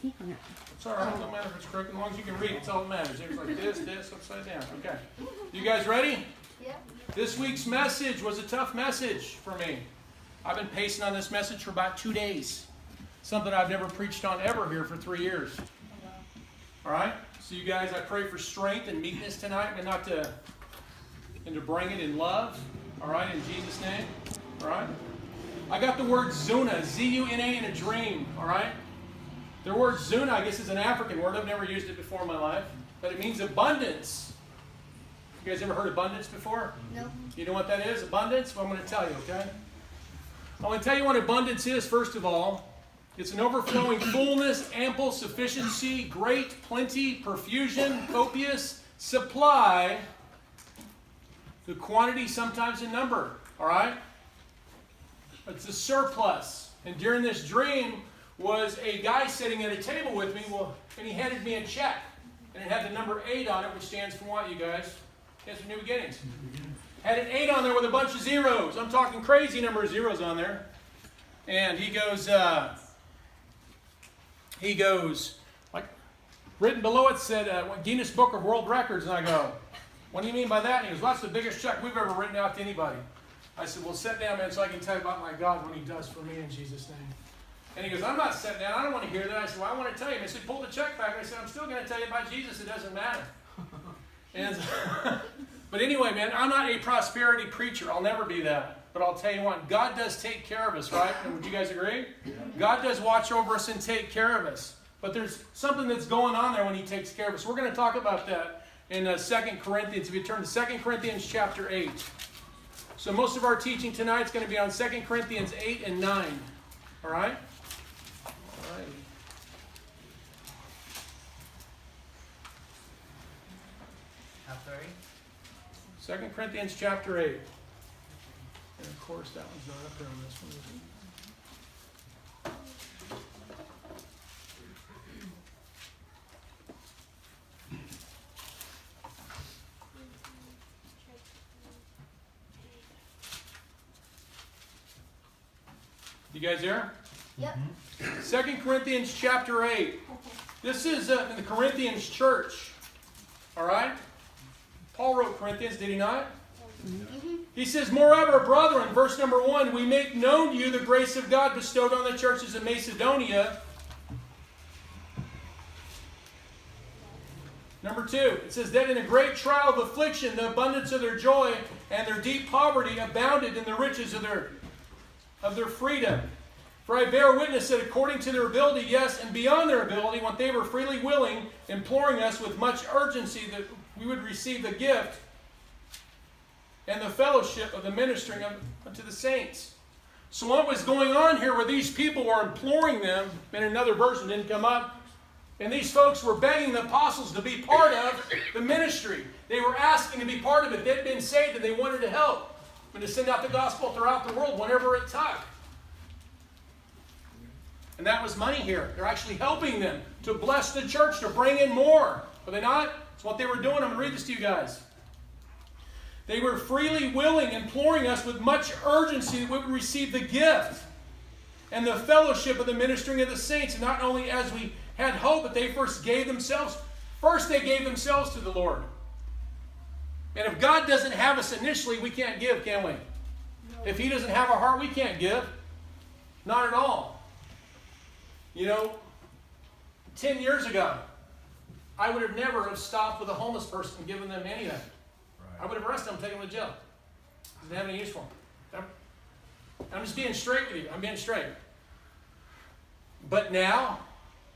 It's all right. It don't matter if it's crooked. As long as you can read, it's all that matters. It's like this, upside down. Okay. You guys ready? Yep. This week's message was a tough message for me. I've been pacing on this message for about 2 days. Something I've never preached on ever here for 3 years. All right? So you guys, I pray for strength and meekness tonight, and to bring it in love. All right? In Jesus' name. All right? I got the word Zuna, Z-U-N-A, in a dream. All right? The word Zuna, I guess, is an African word. I've never used it before in my life. But it means abundance. You guys ever heard abundance before? No. You know what that is? Abundance? Well, I'm going to tell you, okay? I'm going to tell you what abundance is, first of all. It's an overflowing fullness, ample sufficiency, great plenty, profusion, copious, supply, the quantity, sometimes in number. All right? It's a surplus. And during this dream was a guy sitting at a table with me, and he handed me a check. And it had the number 8 on it, which stands for what, you guys? Stands for New Beginnings. Had an 8 on there with a bunch of zeros. I'm talking crazy number of zeros on there. And he goes, like, written below it said, Guinness Book of World Records. And I go, what do you mean by that? And he goes, well, that's the biggest check we've ever written out to anybody. I said, well, sit down, man, so I can tell you about my God, what he does for me in Jesus' name. And he goes, I'm not sitting down. I don't want to hear that. I said, well, I want to tell you. And he said, pull the check back. I said, I'm still going to tell you about Jesus. It doesn't matter. And but anyway, man, I'm not a prosperity preacher. I'll never be that. But I'll tell you what, God does take care of us, right? And would you guys agree? Yeah. God does watch over us and take care of us. But there's something that's going on there when he takes care of us. We're going to talk about that in 2 Corinthians. If you turn to 2 Corinthians chapter 8. So most of our teaching tonight is going to be on 2 Corinthians 8 and 9. All right? All right. Chapter 8? 2 Corinthians chapter 8. And of course, that one's not up there on this one, is it? You guys there? Yep. 2 Corinthians chapter 8. This is in the Corinthians church. All right? Paul wrote Corinthians, did he not? Mm-hmm. He says, moreover, brethren, verse number 1, we make known to you the grace of God bestowed on the churches of Macedonia. Number 2, it says that in a great trial of affliction, the abundance of their joy and their deep poverty abounded in the riches of their freedom. For I bear witness that according to their ability, yes, and beyond their ability, what they were freely willing, imploring us with much urgency that we would receive the gift and the fellowship of the ministering unto the saints. So what was going on here where these people were imploring them, and another version didn't come up, and these folks were begging the apostles to be part of the ministry. They were asking to be part of it. They'd been saved and they wanted to help and to send out the gospel throughout the world whenever it took. And that was money here. They're actually helping them to bless the church, to bring in more. Are they not? That's what they were doing. I'm going to read this to you guys. They were freely willing, imploring us with much urgency that we would receive the gift and the fellowship of the ministering of the saints. And not only as we had hope, but they first gave themselves to the Lord. And if God doesn't have us initially, we can't give, can we? No. If he doesn't have our heart, we can't give. Not at all. You know, 10 years ago, I would have never have stopped with a homeless person and given them anything. I would have arrested them and taken them to jail. Didn't have any use for them. I'm just being straight with you. I'm being straight. But now,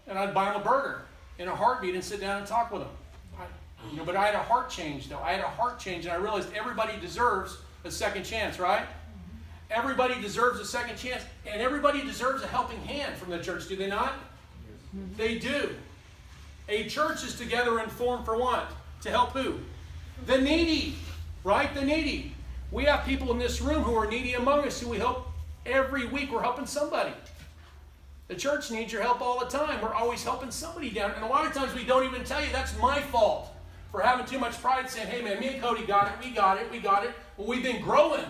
and I'd buy them a burger in a heartbeat and sit down and talk with them. But I had a heart change, though. I had a heart change, and I realized everybody deserves a second chance, right? Everybody deserves a second chance, and everybody deserves a helping hand from the church, do they not? Yes. They do. A church is together and formed for what? To help who? The needy, right? The needy. We have people in this room who are needy among us who we help every week. We're helping somebody. The church needs your help all the time. We're always helping somebody down. And a lot of times we don't even tell you that's my fault for having too much pride saying, hey man, me and Cody got it, we got it. Well, we've been growing.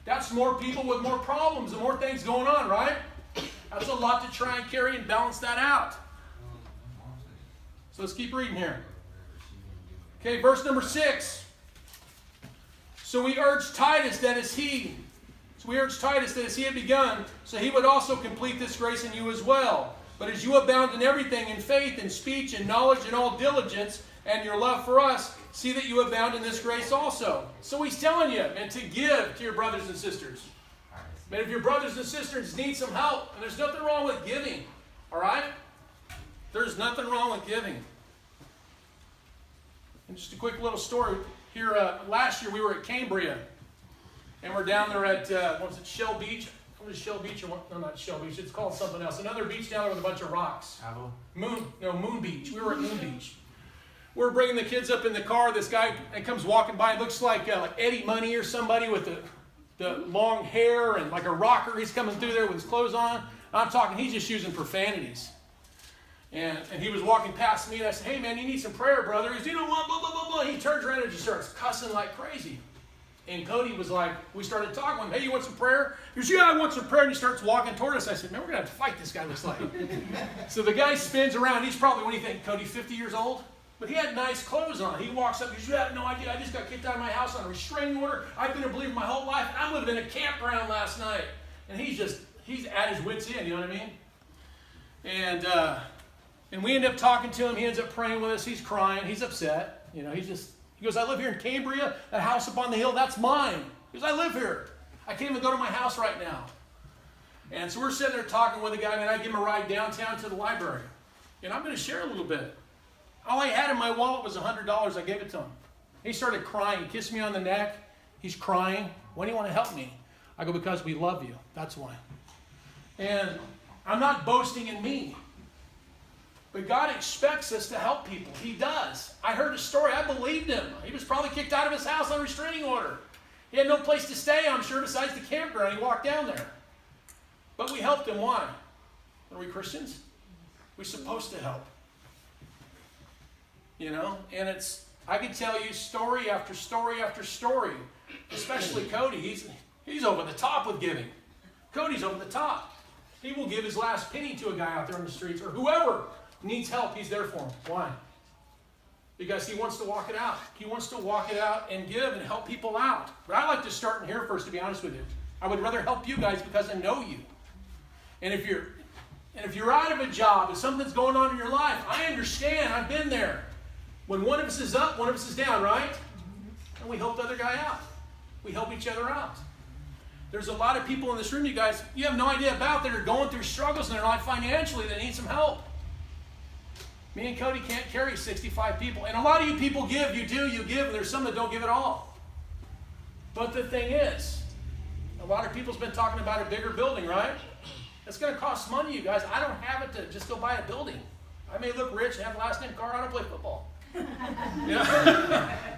That's more people with more problems and more things going on, right? That's a lot to try and carry and balance that out. So let's keep reading here. Okay, verse number 6. So we urge Titus that as he had begun, so he would also complete this grace in you as well. But as you abound in everything, in faith, in speech, in knowledge, and all diligence, and your love for us, see that you abound in this grace also. So he's telling you, man, to give to your brothers and sisters. Man, if your brothers and sisters need some help, and there's nothing wrong with giving, all right? There's nothing wrong with giving. And just a quick little story. Here, last year we were at Cambria, and we're down there at, what was it, Shell Beach? What is Shell Beach? Or what? No, not Shell Beach. It's called something else. Another beach down there with a bunch of rocks. Moon Beach. We were at Moon Beach. We were bringing the kids up in the car. This guy comes walking by. It looks like Eddie Money or somebody with the long hair and like a rocker. He's coming through there with his clothes on. I'm talking, he's just using profanities. And he was walking past me, and I said, hey, man, you need some prayer, brother. He goes, you know what, blah, blah, blah, blah. He turns around and just starts cussing like crazy. And Cody was like, we started talking with him, hey, you want some prayer? He goes, yeah, I want some prayer. And he starts walking toward us. I said, man, we're going to have to fight this guy, looks like. So the guy spins around. He's probably, what do you think, Cody, 50 years old? But he had nice clothes on. He walks up, he goes, you have no idea. I just got kicked out of my house on a restraining order. I've been a believer my whole life. And I'm living in a campground last night. And he's at his wit's end, you know what I mean? And we end up talking to him. He ends up praying with us. He's crying. He's upset. You know, he goes, I live here in Cambria. That house up on the hill, that's mine. He goes, I live here. I can't even go to my house right now. And so we're sitting there talking with the guy, and I give him a ride downtown to the library. And I'm going to share a little bit. All I had in my wallet was $100. I gave it to him. He started crying. He kissed me on the neck. He's crying. Why do you want to help me? I go, because we love you. That's why. And I'm not boasting in me. But God expects us to help people. He does. I heard a story. I believed him. He was probably kicked out of his house on a restraining order. He had no place to stay, I'm sure, besides the campground. He walked down there. But we helped him. Why? Are we Christians? We're supposed to help. You know? And I could tell you story after story after story. Especially Cody. He's over the top with giving. Cody's over the top. He will give his last penny to a guy out there on the streets, or whoever needs help, he's there for him. Why? Because he wants to walk it out. He wants to walk it out and give and help people out. But I like to start in here first, to be honest with you. I would rather help you guys because I know you. And if you're out of a job, if something's going on in your life, I understand. I've been there. When one of us is up, one of us is down, right? And we help the other guy out. We help each other out. There's a lot of people in this room, you guys, you have no idea about, that are going through struggles in their life financially that need some help. Me and Cody can't carry 65 people. And a lot of you people give, you give, and there's some that don't give at all. But the thing is, a lot of people's been talking about a bigger building, right? It's going to cost money, you guys. I don't have it to just go buy a building. I may look rich and have the last name Carr. I don't play football.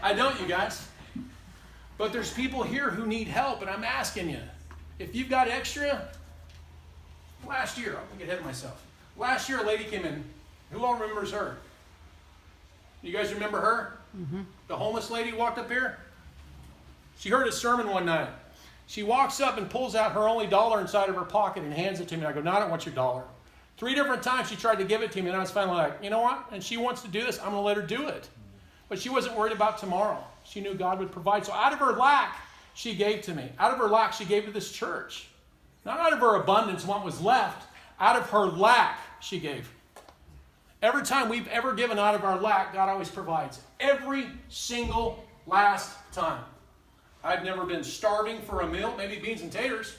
I don't, you guys. But there's people here who need help, and I'm asking you, if you've got extra, last year, I'm going to get ahead of myself. Last year, a lady came in. Who all remembers her? You guys remember her? Mm-hmm. The homeless lady walked up here? She heard a sermon one night. She walks up and pulls out her only dollar inside of her pocket and hands it to me. I go, no, I don't want your dollar. 3 different times she tried to give it to me, and I was finally like, you know what? And she wants to do this. I'm going to let her do it. But she wasn't worried about tomorrow. She knew God would provide. So out of her lack, she gave to me. Out of her lack, she gave to this church. Not out of her abundance, what was left. Out of her lack, she gave. Every time we've ever given out of our lack, God always provides. Every single last time. I've never been starving for a meal, maybe beans and taters.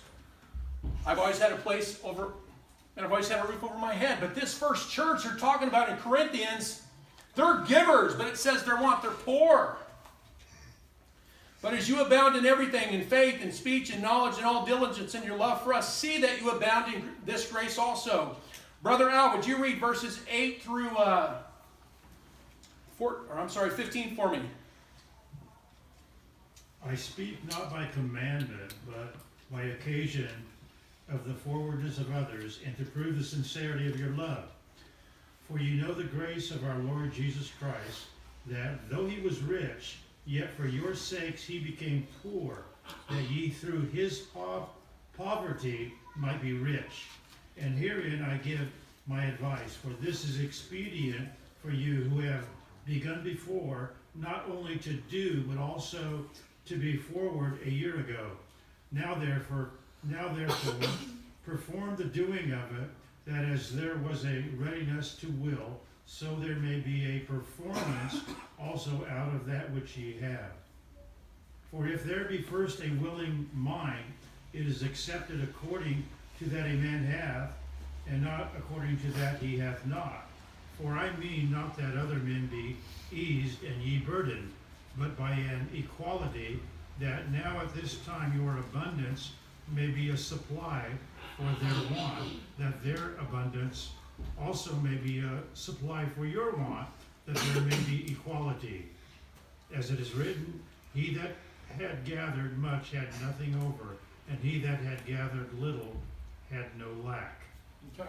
I've always had a place over, and I've always had a roof over my head. But this first church they're talking about in Corinthians, they're givers, but it says they're poor. But as you abound in everything, in faith, in speech, in knowledge, and all diligence, in your love for us, see that you abound in this grace also. Brother Al, would you read verses 8 through 15 for me? I speak not by commandment, but by occasion of the forwardness of others, and to prove the sincerity of your love. For you know the grace of our Lord Jesus Christ, that though he was rich, yet for your sakes he became poor, that ye through his poverty might be rich. And herein I give my advice, for this is expedient for you who have begun before, not only to do, but also to be forward a year ago. Now therefore, perform the doing of it, that as there was a readiness to will, so there may be a performance also out of that which ye have. For if there be first a willing mind, it is accepted according to that a man hath, and not according to that he hath not. For I mean not that other men be eased and ye burdened, but by an equality, that now at this time your abundance may be a supply for their want, that their abundance also may be a supply for your want, that there may be equality. As it is written, he that had gathered much had nothing over, and he that had gathered little had no lack. Okay.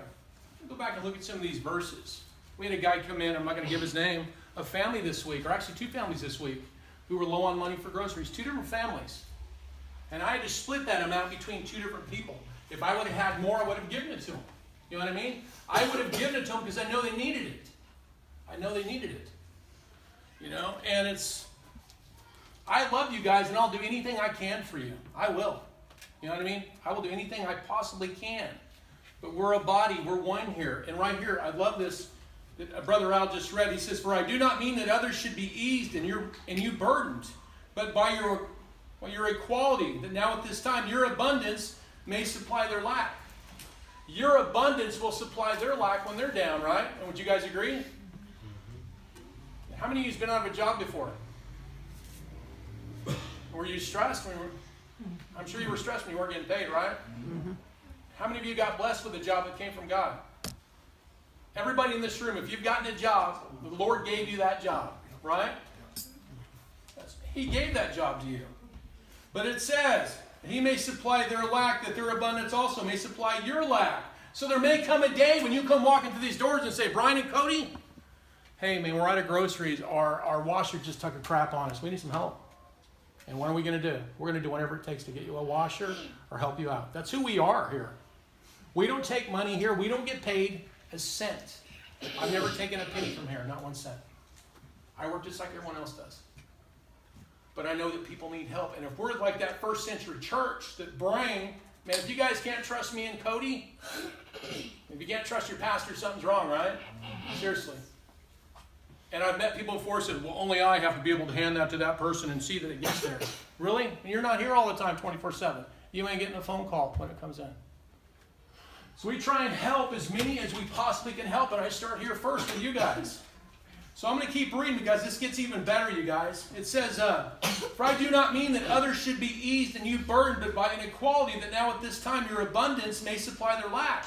Go back and look at some of these verses. We had a guy come in, I'm not going to give his name, a family this week, or actually 2 families this week, who were low on money for groceries. 2 different families. And I had to split that amount between 2 different people. If I would have had more, I would have given it to them. You know what I mean? I would have given it to them because I know they needed it. I know they needed it. You know, and I love you guys, and I'll do anything I can for you. I will. You know what I mean? I will do anything I possibly can. But we're a body. We're one here. And right here, I love this that Brother Al just read. He says, "For I do not mean that others should be eased and you burdened, but by your equality, that now at this time your abundance may supply their lack." Your abundance will supply their lack when they're down, right? And would you guys agree? How many of you have been out of a job before? Were you stressed when you were? I'm sure you were stressed when you weren't getting paid, right? Mm-hmm. How many of you got blessed with a job that came from God? Everybody in this room, if you've gotten a job, the Lord gave you that job, right? He gave that job to you. But it says, He may supply their lack, that their abundance also may supply your lack. So there may come a day when you come walking through these doors and say, "Brian and Cody, hey man, we're out of groceries. Our washer just took a crap on us. We need some help." And what are we going to do? We're going to do whatever it takes to get you a washer or help you out. That's who we are here. We don't take money here. We don't get paid a cent. I've never taken a penny from here, not 1 cent. I work just like everyone else does. But I know that people need help. And if we're like that first century church that bring, man, if you guys can't trust me and Cody, if you can't trust your pastor, something's wrong, right? Seriously. And I've met people before who said, "Well, only I have to be able to hand that to that person and see that it gets there." Really? And you're not here all the time 24/7. You ain't getting a phone call when it comes in. So we try and help as many as we possibly can help, and I start here first with you guys. So I'm going to keep reading because this gets even better, you guys. It says, "For I do not mean that others should be eased and you burdened, but by an equality, that now at this time your abundance may supply their lack."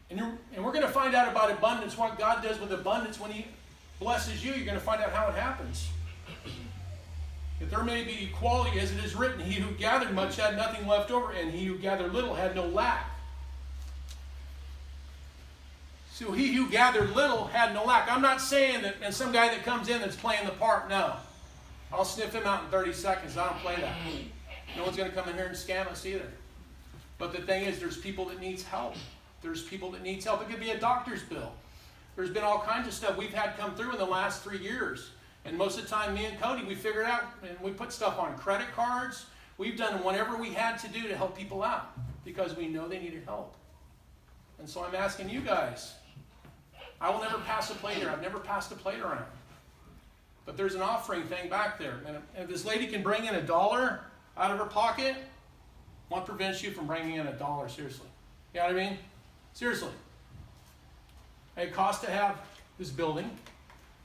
And we're going to find out about abundance, what God does with abundance when He blesses you. You're going to find out how it happens. That there may be equality, as it is written, "He who gathered much had nothing left over, and he who gathered little had no lack." So he who gathered little had no lack. I'm not saying that, and some guy that comes in that's playing the part, no. I'll sniff him out in 30 seconds. I don't play that. No one's going to come in here and scam us either. But the thing is, there's people that needs help. There's people that needs help. It could be a doctor's bill. There's been all kinds of stuff we've had come through in the last 3 years. And most of the time, me and Cody, we figured out, and we put stuff on credit cards. We've done whatever we had to do to help people out because we know they needed help. And so I'm asking you guys, I will never pass a plate here. I've never passed a plate around. But there's an offering thing back there. And if this lady can bring in $1 out of her pocket, what prevents you from bringing in $1, seriously? You know what I mean? Seriously. It costs to have this building,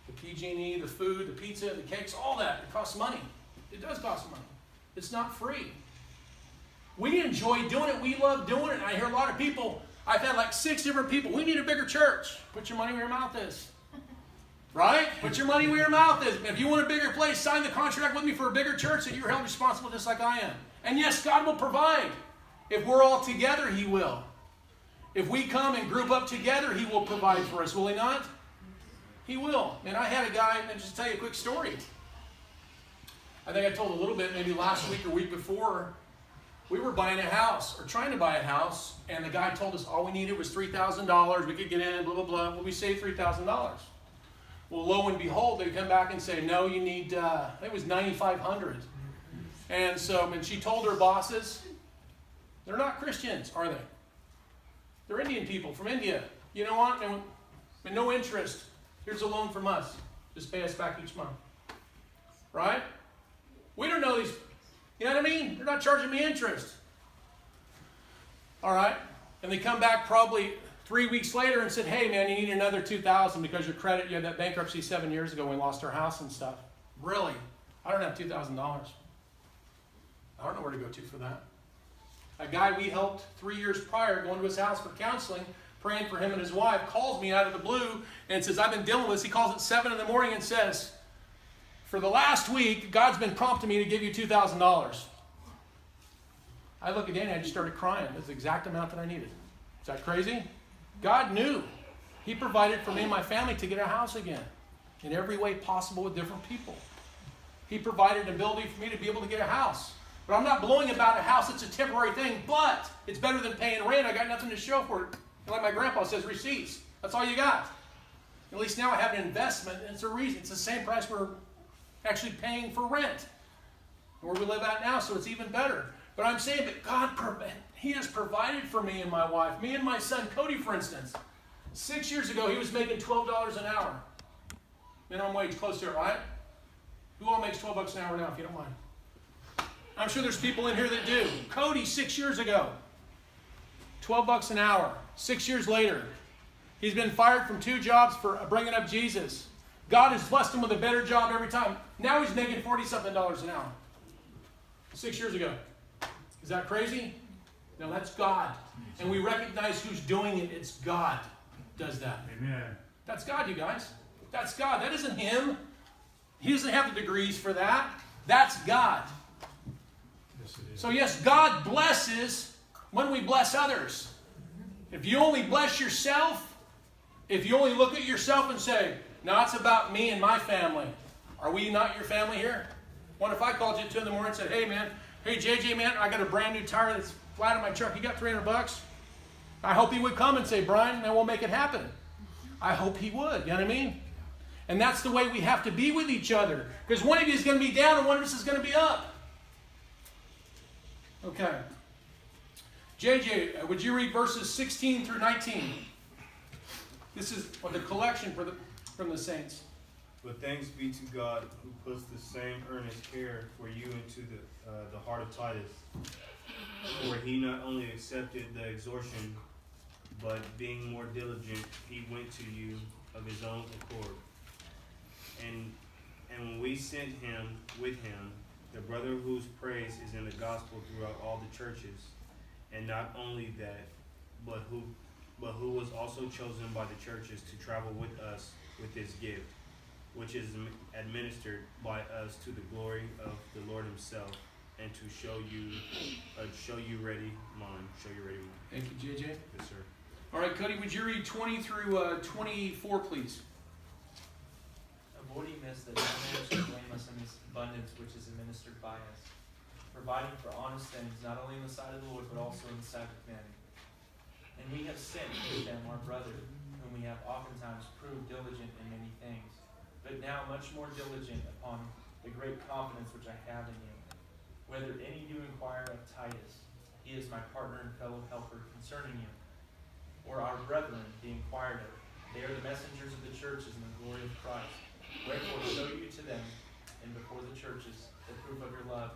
the PG&E, the food, the pizza, the cakes, all that. It costs money. It does cost money. It's not free. We enjoy doing it. We love doing it. And I hear a lot of people, I've had like 6 different people, "We need a bigger church." Put your money where your mouth is. Right? Put your money where your mouth is. If you want a bigger place, sign the contract with me for a bigger church that you're held responsible just like I am. And yes, God will provide. If we're all together, He will. If we come and group up together, He will provide for us, will He not? He will. And I had a guy, and just to tell you a quick story. I think I told a little bit maybe last week or week before. We were buying a house, or trying to buy a house, and the guy told us all we needed was $3,000. We could get in, blah, blah, blah. Well, we saved $3,000. Well, lo and behold, they come back and say, no, you need, I think it was $9,500. And so, and she told her bosses, they're not Christians, are they? They're Indian people from India. You know what? No interest. Here's a loan from us. Just pay us back each month. Right? We don't know these. You know what I mean? They're not charging me interest. All right? And they come back probably 3 weeks later and said, hey, man, you need another $2,000 because your credit, you had that bankruptcy 7 years ago when we lost our house and stuff. Really? I don't have $2,000. I don't know where to go to for that. A guy we helped 3 years prior going to his house for counseling, praying for him and his wife, calls me out of the blue and says, I've been dealing with this. He calls at 7 in the morning and says, for the last week, God's been prompting me to give you $2,000. I look at Danny, I just started crying. That's the exact amount that I needed. Is that crazy? God knew. He provided for me and my family to get a house again in every way possible with different people. He provided an ability for me to be able to get a house. But I'm not blowing about a house. It's a temporary thing, but it's better than paying rent. I got nothing to show for it. And like my grandpa says, receipts. That's all you got. At least now I have an investment, and it's a reason. It's the same price we're actually paying for rent where we live at now, so it's even better. But I'm saying that God, He has provided for me and my wife. Me and my son, Cody, for instance. 6 years ago, he was making $12 an hour. Minimum wage, close to it, right? Who all makes $12 an hour now, if you don't mind? I'm sure there's people in here that do. Cody, 6 years ago, $12 an hour. 6 years later, he's been fired from 2 jobs for bringing up Jesus. God has blessed him with a better job every time. Now he's making $40-something an hour. 6 years ago. Is that crazy? No, that's God. And we recognize who's doing it. It's God does that. Amen. That's God, you guys. That's God. That isn't him. He doesn't have the degrees for that. That's God. Yes, it is. So yes, God blesses when we bless others. If you only bless yourself, if you only look at yourself and say, no, it's about me and my family. Are we not your family here? What if I called you at 2 in the morning and said, hey JJ, man, I got a brand new tire that's flat on my truck. You got $300? I hope he would come and say, Brian, then we'll make it happen. I hope he would. You know what I mean? And that's the way we have to be with each other. Because one of you is going to be down and one of us is going to be up. Okay. JJ, would you read verses 16 through 19? This is the collection from the saints. But thanks be to God who puts the same earnest care for you into the heart of Titus. For he not only accepted the exhortation, but being more diligent, he went to you of his own accord. And when we sent him with him, the brother whose praise is in the gospel throughout all the churches, and not only that, but who was also chosen by the churches to travel with us with this gift, which is administered by us to the glory of the Lord himself, and to show you ready mind. Thank you, JJ. Yes, sir. All right, Cody, would you read 20 through 24, please? Avoiding this, that no man should blame us in this abundance which is administered by us, providing for honest things, not only in the sight of the Lord, but also in the sight of men. And we have sent with them our brother, whom we have oftentimes proved diligent in many things, but now much more diligent upon the great confidence which I have in you. Whether any do inquire of Titus, he is my partner and fellow helper concerning you, or our brethren be inquired of. They are the messengers of the churches in the glory of Christ. Wherefore show you to them and before the churches the proof of your love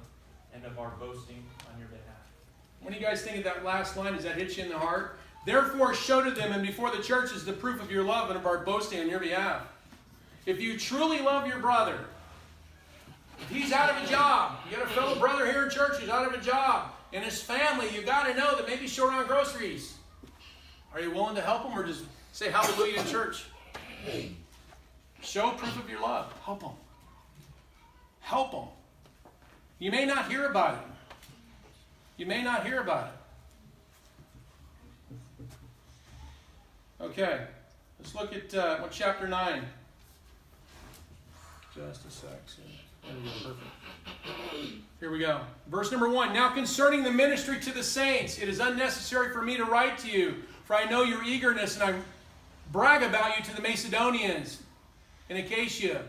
and of our boasting on your behalf. What do you guys think of that last line? Does that hit you in the heart? Therefore show to them and before the churches the proof of your love and of our boasting on your behalf. If you truly love your brother, if he's out of a job, you got a fellow brother here in church who's out of a job, and his family, you got to know that maybe he's short on groceries. Are you willing to help him or just say hallelujah in church? Show proof of your love. Help them. Help them. You may not hear about it. You may not hear about it. Okay. Let's look at chapter 9. Just a sec. There we go. Perfect. Here we go. Verse number 1. Now concerning the ministry to the saints, it is unnecessary for me to write to you, for I know your eagerness, and I brag about you to the Macedonians. in Acacia.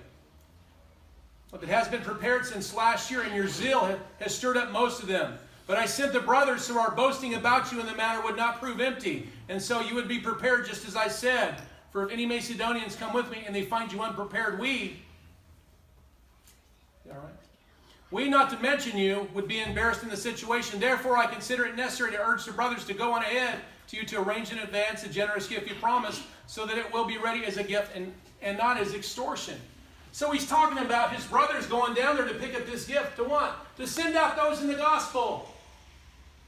But it has been prepared since last year, and your zeal has stirred up most of them. But I sent the brothers who are boasting about you in the matter would not prove empty. And so you would be prepared just as I said. For if any Macedonians come with me and they find you unprepared, we, all right? We, not to mention you, would be embarrassed in the situation. Therefore, I consider it necessary to urge the brothers to go on ahead to you to arrange in advance a generous gift you promised, so that it will be ready as a gift and not as extortion. So he's talking about his brothers going down there to pick up this gift. To what? To send out those in the gospel.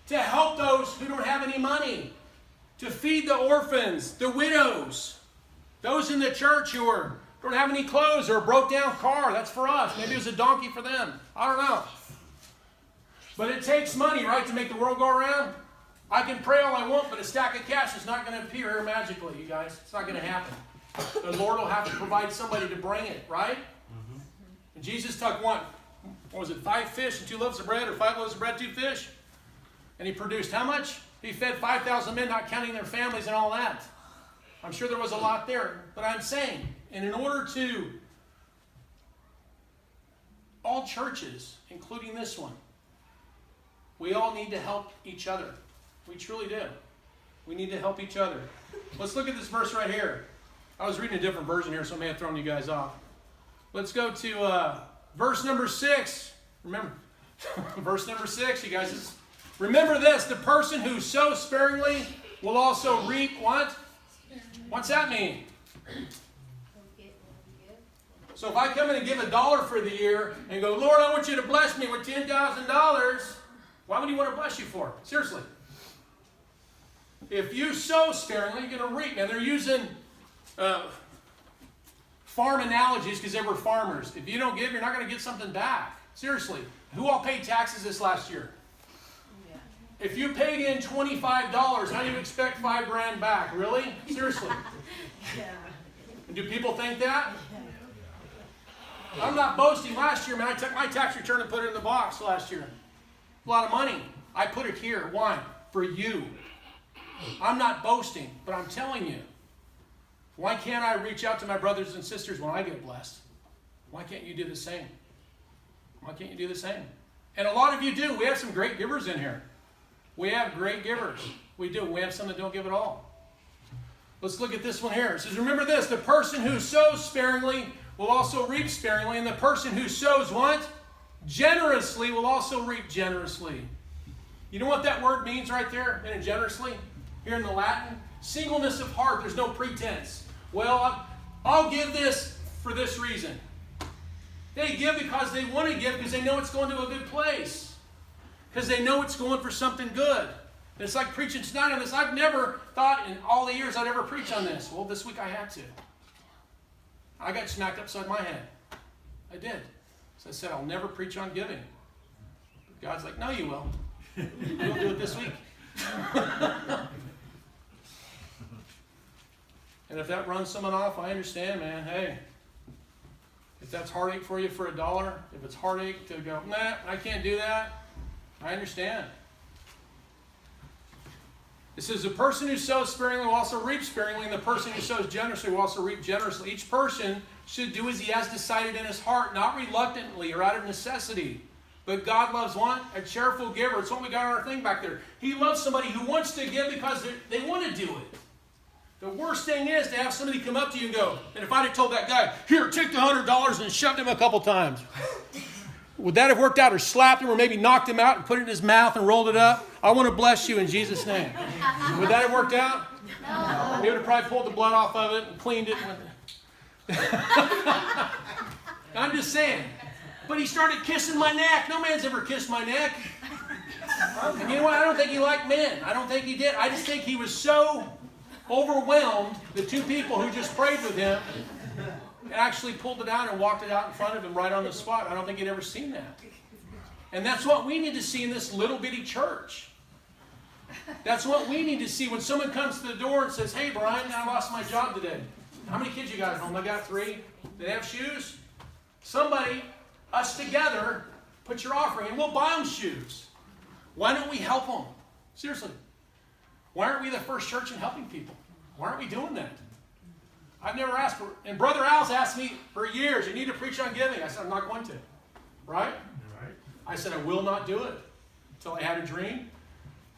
To help those who don't have any money. To feed the orphans, the widows. Those in the church who don't have any clothes or a broke down car. That's for us. Maybe it was a donkey for them. I don't know. But it takes money, right, to make the world go around. I can pray all I want, but a stack of cash is not going to appear here magically, you guys. It's not going to happen. The Lord will have to provide somebody to bring it, right? Mm-hmm. And Jesus took what was it, 5 fish and 2 loaves of bread, or 5 loaves of bread, 2 fish? And he produced how much? He fed 5,000 men, not counting their families and all that. I'm sure there was a lot there. But I'm saying, and in order to, all churches, including this one, we all need to help each other. We truly do. We need to help each other. Let's look at this verse right here. I was reading a different version here, so I may have thrown you guys off. Let's go to verse number 6. Remember, verse number 6, you guys. Remember this, the person who sows sparingly will also reap what? What's that mean? So if I come in and give $1 for the year and go, Lord, I want you to bless me with $10,000, why would you want to bless you for? Seriously. If you sow sparingly, you're going to reap. And they're using farm analogies because they were farmers. If you don't give, you're not going to get something back. Seriously. Who all paid taxes this last year? Yeah. If you paid in $25, how do you expect $5,000 back? Really? Seriously. Yeah. Do people think that? I'm not boasting. Last year, man, I took my tax return and put it in the box last year. A lot of money. I put it here. Why? For you. I'm not boasting, but I'm telling you. Why can't I reach out to my brothers and sisters when I get blessed? Why can't you do the same? Why can't you do the same? And a lot of you do. We have some great givers in here. We have great givers. We do. We have some that don't give at all. Let's look at this one here. It says, remember this, the person who sows sparingly will also reap sparingly, and the person who sows what? Generously will also reap generously. You know what that word means right there in generously? Here in the Latin? Singleness of heart. There's no pretense. Well, I'll give this for this reason. They give because they want to give because they know it's going to a good place. Because they know it's going for something good. And it's like preaching tonight on this. I've never thought in all the years I'd ever preach on this. Well, this week I had to. I got smacked upside my head. I did. So I said, I'll never preach on giving. But God's like, no, you will. You'll do it this week. And if that runs someone off, I understand, man. Hey, if that's heartache for you for $1, if it's heartache to go, nah, I can't do that, I understand. It says, the person who sows sparingly will also reap sparingly, and the person who sows generously will also reap generously. Each person should do as he has decided in his heart, not reluctantly or out of necessity. But God loves what? A cheerful giver. It's what we got on our thing back there. He loves somebody who wants to give because they want to do it. The worst thing is to have somebody come up to you and go, and if I'd have told that guy, here, take the $100 and shoved him a couple times. Would that have worked out, or slapped him, or maybe knocked him out and put it in his mouth and rolled it up? I want to bless you in Jesus' name. Would that have worked out? No. He would have probably pulled the blood off of it and cleaned it. I'm just saying. But he started kissing my neck. No man's ever kissed my neck. And you know what? I don't think he liked men. I don't think he did. I just think he was so overwhelmed, the 2 people who just prayed with him, and actually pulled it out and walked it out in front of him right on the spot. I don't think he'd ever seen that. And that's what we need to see in this little bitty church. That's what we need to see when someone comes to the door and says, hey, Brian, I lost my job today. How many kids you got at home? I got 3. They have shoes? Somebody, us together, put your offering and we'll buy them shoes. Why don't we help them? Seriously. Why aren't we the first church in helping people? Why aren't we doing that? I've never asked for, and Brother Al's asked me for years, you need to preach on giving. I said, I'm not going to. Right? Right. I said, I will not do it until I had a dream.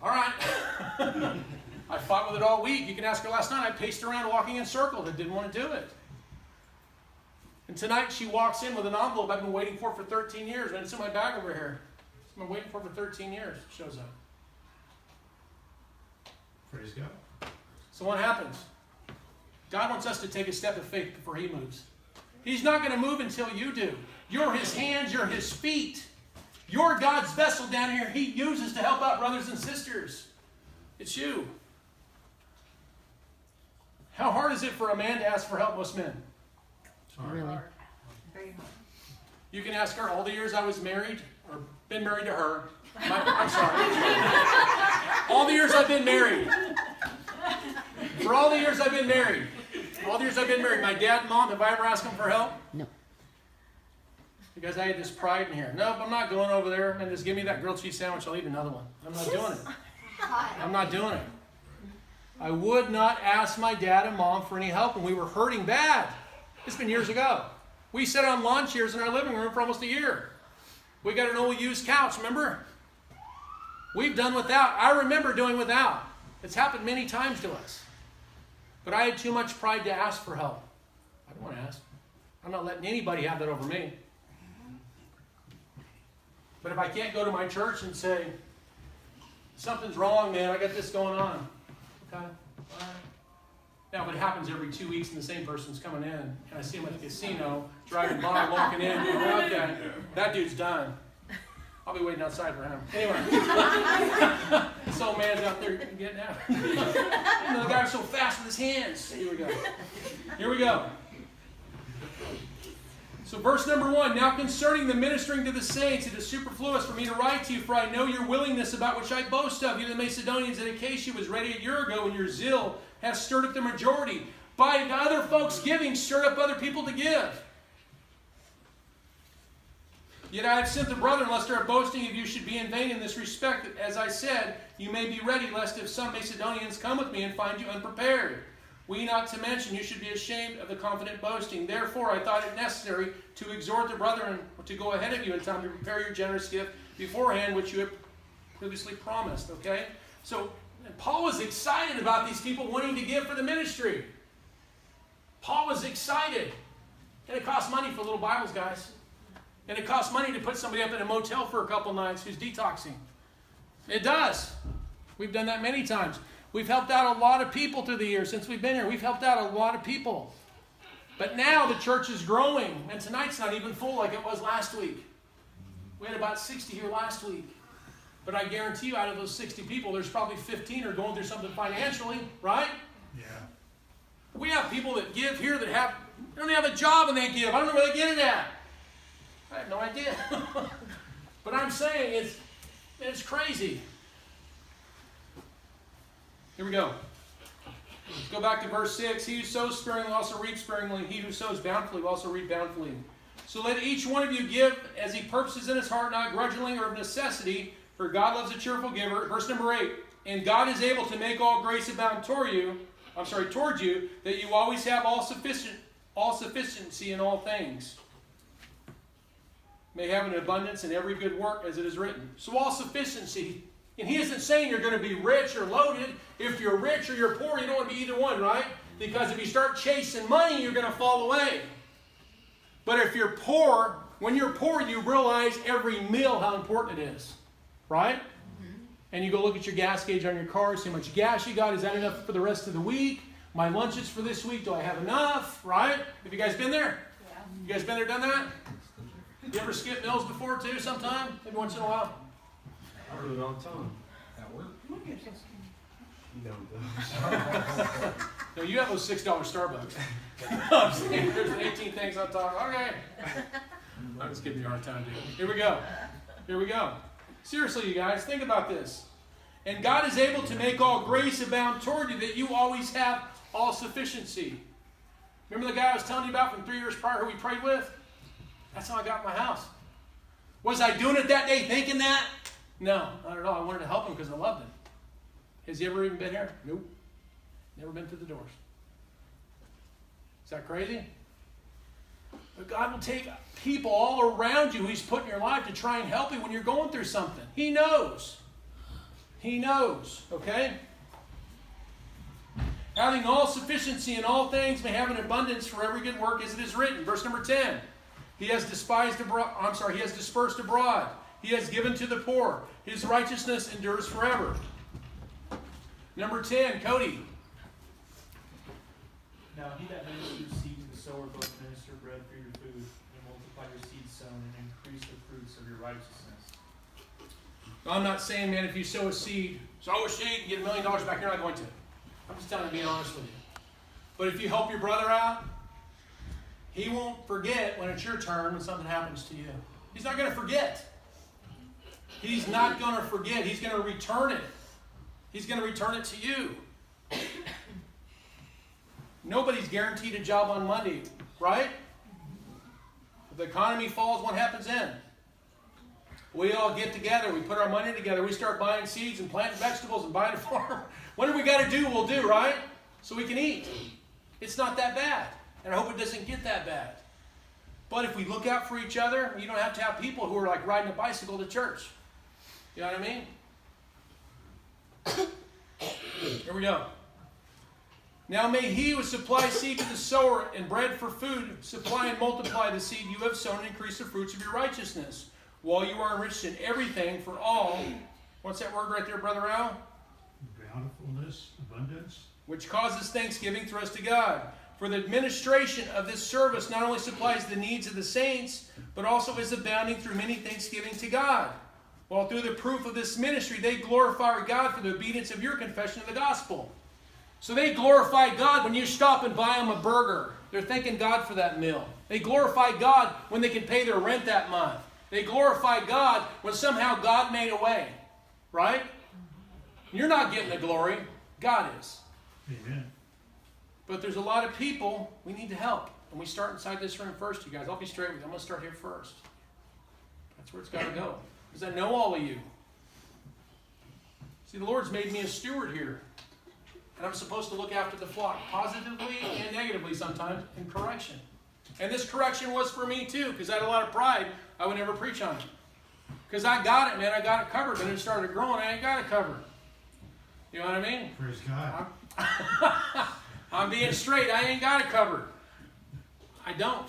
All right. I fought with it all week. You can ask her last night. I paced around walking in circles. I didn't want to do it. And tonight she walks in with an envelope I've been waiting for 13 years. And it's in my bag over here. I've been waiting for 13 years. It shows up. Praise God. So what happens? God wants us to take a step of faith before He moves. He's not going to move until you do. You're His hands, you're His feet. You're God's vessel down here He uses to help out brothers and sisters. It's you. How hard is it for a man to ask for help? Most men. Sorry. Really? You can ask her all the years I was married, or been married to her. I'm sorry. All the years I've been married. For all the years I've been married. All the years I've been married. My dad and mom, have I ever asked them for help? No. Because I had this pride in here. Nope, I'm not going over there and just give me that grilled cheese sandwich. I'll eat another one. I'm not doing it. I'm not doing it. I would not ask my dad and mom for any help when we were hurting bad. It's been years ago. We sat on lawn chairs in our living room for almost a year. We got an old used couch, remember? We've done without. I remember doing without. It's happened many times to us. But I had too much pride to ask for help. I don't want to ask. I'm not letting anybody have that over me. But if I can't go to my church and say, something's wrong, man, I got this going on. Okay, all right. Now, if it happens every 2 weeks and the same person's coming in, and I see him at the casino, driving by, walking in, going, okay, that dude's done. I'll be waiting outside for him. Anyway, this old man's out there getting out. You know, the guy was so fast with his hands. Here we go. Here we go. So verse number 1, now concerning the ministering to the saints, it is superfluous for me to write to you, for I know your willingness about which I boast of you, the Macedonians, that Achaia was ready a year ago, and your zeal has stirred up the majority. By other folks giving, stirred up other people to give. Yet I have sent the brethren, lest our boasting of you should be in vain in this respect, that, as I said, you may be ready, lest if some Macedonians come with me and find you unprepared. We not to mention, you should be ashamed of the confident boasting. Therefore, I thought it necessary to exhort the brethren to go ahead of you in time to prepare your generous gift beforehand, which you have previously promised. Okay? So, Paul was excited about these people wanting to give for the ministry. Paul was excited. And it costs money for little Bibles, guys. And it costs money to put somebody up in a motel for a couple nights who's detoxing. It does. We've done that many times. We've helped out a lot of people through the years since we've been here. We've helped out a lot of people. But now the church is growing, and tonight's not even full like it was last week. We had about 60 here last week. But I guarantee you, out of those 60 people, there's probably 15 are going through something financially, right? Yeah. We have people that give here that they don't have a job and they give. I don't know where they get it at. I have no idea. But I'm saying it's crazy. Here we go. Let's go back to verse 6. He who sows sparingly will also reap sparingly. He who sows bountifully will also reap bountifully. So let each one of you give as he purposes in his heart, not grudgingly or of necessity, for God loves a cheerful giver. Verse number 8. And God is able to make all grace abound toward you, that you always have all sufficiency in all things. May have an abundance in every good work, as it is written. So all sufficiency. And he isn't saying you're going to be rich or loaded. If you're rich or you're poor, you don't want to be either one, right? Because if you start chasing money, you're going to fall away. But if you're poor, when you're poor, you realize every meal how important it is, right? Mm-hmm. And you go look at your gas gauge on your car, see how much gas you got. Is that enough for the rest of the week? My lunches for this week, do I have enough, right? Have you guys been there? Yeah. You guys been there, done that? You ever skip meals before, too, sometime? Maybe once in a while? I do it all the time. At work? No, No, you have those $6 Starbucks. I'm saying there's 18 things on top. Okay. I'm just giving you a hard time, dude. Here we go. Here we go. Seriously, you guys, think about this. And God is able to make all grace abound toward you, that you always have all sufficiency. Remember the guy I was telling you about from 3 years prior who we prayed with? That's how I got in my house. Was I doing it that day thinking that? No, not at all. I wanted to help him because I loved him. Has he ever even been here? Nope. Never been through the doors. that crazy? But God will take people all around you who He's put in your life to try and help you when you're going through something. He knows. He knows, okay? Having all sufficiency in all things may have an abundance for every good work as it is written. Verse number 10. He has dispersed abroad. He has given to the poor. His righteousness endures forever. Number 10, Cody. Now he that ministers seed to the sower both minister bread for your food, and multiply your seed sown, and increase the fruits of your righteousness. I'm not saying, man, if you sow a seed and get $1 million back, you're not going to. I'm just telling you, being honest with you. But if you help your brother out, he won't forget when it's your turn when something happens to you. He's not going to forget. He's not going to forget. He's going to return it. He's going to return it to you. Nobody's guaranteed a job on Monday, right? If the economy falls, what happens then? We all get together. We put our money together. We start buying seeds and planting vegetables and buying a farm. Whatever we got to do, we'll do, right? So we can eat. It's not that bad. And I hope it doesn't get that bad. But if we look out for each other, you don't have to have people who are like riding a bicycle to church. You know what I mean? Here we go. Now may He who supplies seed to the sower and bread for food supply and multiply the seed you have sown and increase the fruits of your righteousness, while you are enriched in everything for all. What's that word right there, Brother Al? Bountifulness, abundance. Which causes thanksgiving through us to God. For the administration of this service not only supplies the needs of the saints, but also is abounding through many thanksgiving to God. While through the proof of this ministry, they glorify God for the obedience of your confession of the gospel. So they glorify God when you stop and buy them a burger. They're thanking God for that meal. They glorify God when they can pay their rent that month. They glorify God when somehow God made a way. Right? You're not getting the glory. God is. Amen. But there's a lot of people we need to help. And we start inside this room first, you guys. I'll be straight with you. I'm going to start here first. That's where it's got to go. Because I know all of you. See, the Lord's made me a steward here. And I'm supposed to look after the flock, positively and negatively sometimes, in correction. And this correction was for me too, because I had a lot of pride. I would never preach on it. Because I got it, man. I got it covered. But it started growing. I ain't got it covered. You know what I mean? Praise God. I'm being straight. I ain't got it covered. I don't.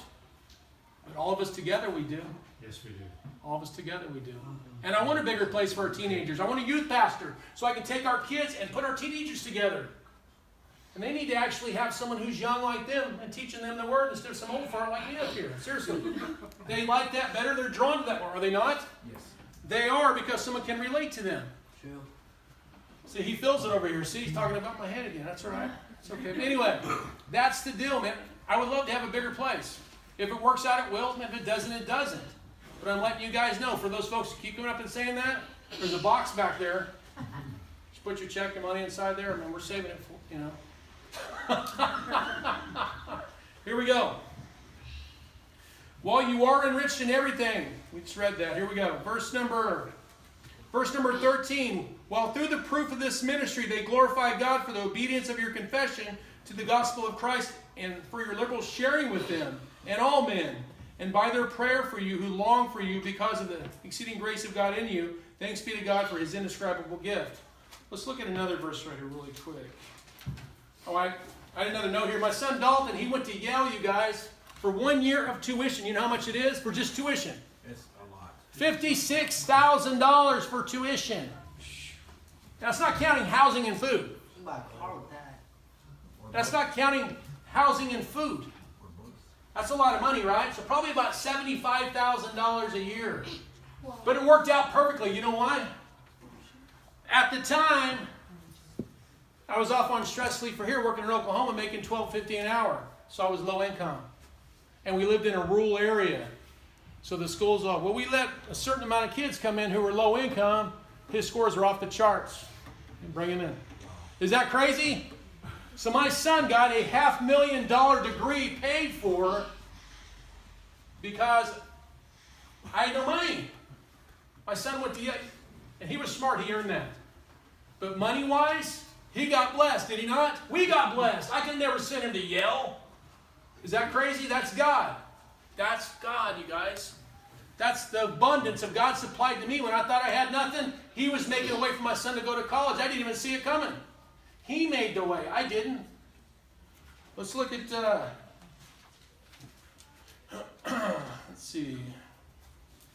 But all of us together we do. Yes, we do. All of us together we do. And I want a bigger place for our teenagers. I want a youth pastor so I can take our kids and put our teenagers together. And they need to actually have someone who's young like them and teaching them the word instead of some old fart like me up here. Seriously. They like that better. They're drawn to that more. Are they not? Yes. They are, because someone can relate to them. True. See, he feels it over here. See, he's talking about my head again. That's all right. It's okay. But anyway, that's the deal, man. I would love to have a bigger place. If it works out, it will. And if it doesn't, it doesn't. But I'm letting you guys know, for those folks who keep coming up and saying that, there's a box back there. Just put your check and money inside there, and we're saving it for, you know. Here we go. While you are enriched in everything. We just read that. Here we go. Verse number 13. While through the proof of this ministry they glorify God for the obedience of your confession to the gospel of Christ, and for your liberal sharing with them and all men, and by their prayer for you who long for you because of the exceeding grace of God in you, thanks be to God for His indescribable gift. Let's look at another verse right here really quick. Oh, I had another note here. My son Dalton, he went to Yale, you guys, for 1 year of tuition. You know how much it is for just tuition? It's a lot. $56,000 for tuition. That's not counting housing and food. You buy a car with that. That's not counting housing and food. That's a lot of money, right? So probably about $75,000 a year. But it worked out perfectly. You know why? At the time, I was off on stress leave for here, working in Oklahoma, making $12.50 an hour. So I was low income. And we lived in a rural area. So the school's off. Well, we let a certain amount of kids come in who were low income. His scores were off the charts. And bring him in. Is that crazy? So my son got a $500,000 degree paid for because I had no money. My son went to Yale, and he was smart. He earned that. But money-wise, he got blessed, did he not? We got blessed. I could never send him to Yale. Is that crazy? That's God. That's God, you guys. That's the abundance of God supplied to me when I thought I had nothing. He was making a way for my son to go to college. I didn't even see it coming. He made the way. I didn't. Let's look at, let's see.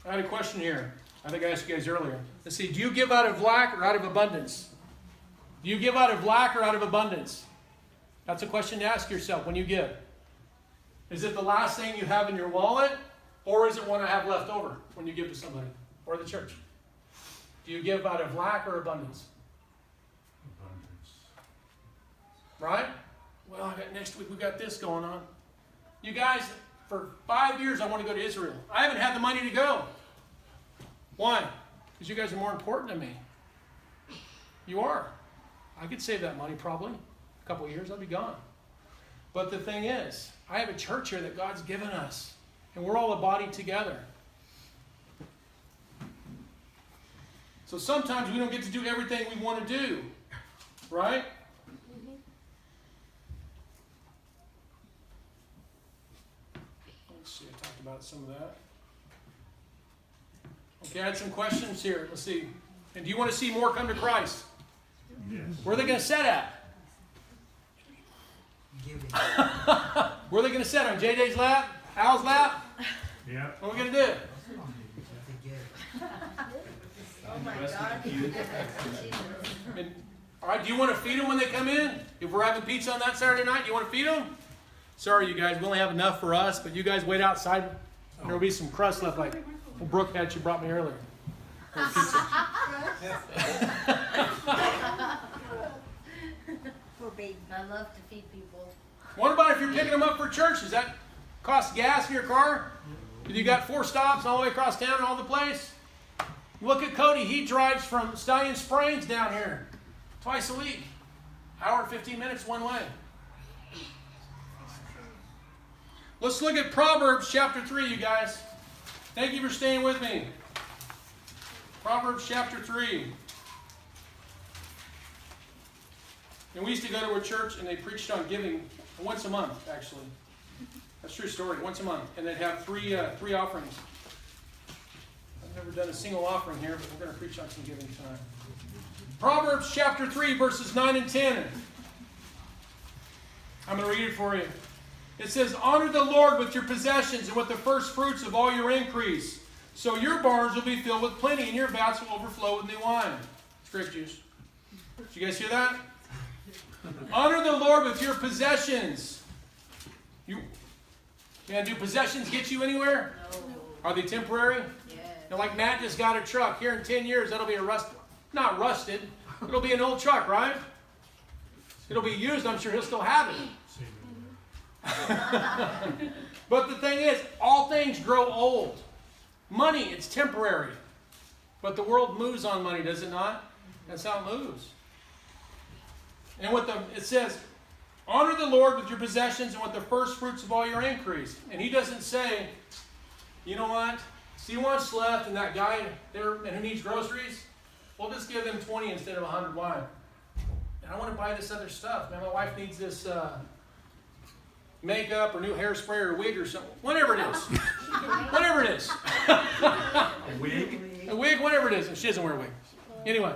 I had a question here. I think I asked you guys earlier. Let's see. Do you give out of lack or out of abundance? Do you give out of lack or out of abundance? That's a question to ask yourself when you give. Is it the last thing you have in your wallet? Or is it one I have left over when you give to somebody or the church? Do you give out of lack or abundance? Abundance. Right? Well, next week we got this going on. You guys, for 5 years I want to go to Israel. I haven't had the money to go. Why? Because you guys are more important to me. You are. I could save that money probably. A couple of years, I'll be gone. But the thing is, I have a church here that God's given us. And we're all a body together. So sometimes we don't get to do everything we want to do. Right? Let's see, I talked about some of that. Okay, I had some questions here. Let's see. And do you want to see more come to Christ? Yes. Where are they going to sit at? Giving. Where are they going to sit? On JJ's lap? Al's lap? Yeah. What are we going to do? Oh my God. And, all right, do you want to feed them when they come in? If we're having pizza on that Saturday night, do you want to feed them? Sorry, you guys, we only have enough for us, but you guys wait outside. There will be some crust left, like Brooke had. She brought me earlier. Pizza. Poor baby. I love to feed people. What about if you're picking them up for church? Does that cost gas in your car? You got 4 stops all the way across town and all the place? Look at Cody. He drives from Stallion Springs down here twice a week. Hour and 15 minutes one way. Let's look at Proverbs chapter 3, you guys. Thank you for staying with me. Proverbs chapter 3. And we used to go to a church and they preached on giving once a month, actually. That's a true story, once a month. And they'd have three offerings. I've never done a single offering here, but we're going to preach on some giving tonight. Proverbs chapter 3, verses 9 and 10. I'm going to read it for you. It says, honor the Lord with your possessions and with the first fruits of all your increase. So your barns will be filled with plenty and your vats will overflow with new wine. It's grape juice. Did you guys hear that? Honor the Lord with your possessions. Man, do possessions get you anywhere? No. Are they temporary? Yes. Now, like Matt just got a truck. Here in 10 years, that'll be not rusted. It'll be an old truck, right? It'll be used. I'm sure he'll still have it. But the thing is, all things grow old. Money, it's temporary. But the world moves on money, does it not? That's how it moves. And it says, honor the Lord with your possessions and with the first fruits of all your increase. And he doesn't say, you know what? See what's left and that guy there and who needs groceries? We'll just give them 20 instead of 100 wine. And I want to buy this other stuff. Man, my wife needs this makeup or new hairspray or wig or something. Whatever it is. Whatever it is. A wig? A wig, whatever it is. She doesn't wear a wig. Anyway.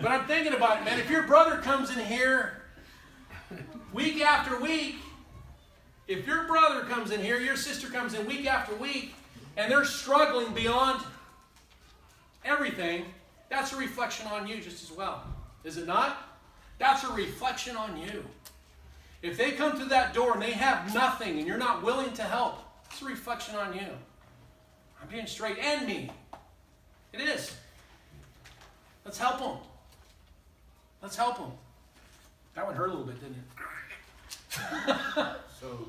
But I'm thinking about it, man. If your brother comes in here week after week, if your brother comes in here, your sister comes in week after week, and they're struggling beyond everything, that's a reflection on you just as well. Is it not? That's a reflection on you. If they come through that door and they have nothing and you're not willing to help, it's a reflection on you. I'm being straight, and me. It is. Let's help them. Let's help them. That one hurt a little bit, didn't it? So,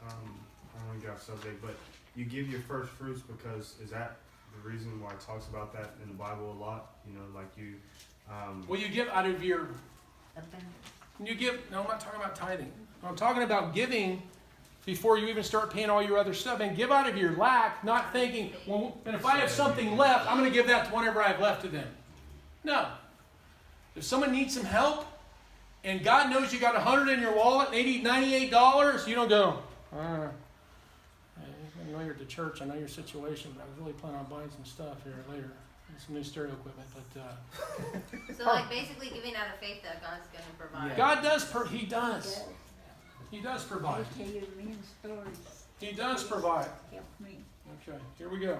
I don't want to get off subject, but you give your first fruits because is that the reason why it talks about that in the Bible a lot? You know, like you. Well, you give out of your. You give. No, I'm not talking about tithing. I'm talking about giving before you even start paying all your other stuff, and give out of your lack, not thinking, well, and if I have something left, I'm going to give that to whatever I have left to them. No. If someone needs some help, and God knows you got $100 in your wallet and $98, you don't go, I know you're at the church, I know your situation, but I was really planning on buying some stuff here later. Some new stereo equipment, but So like basically giving out of faith that God's going to provide. God does, He does. He does provide. I tell you men stories. He does provide. Help me. Okay, here we go.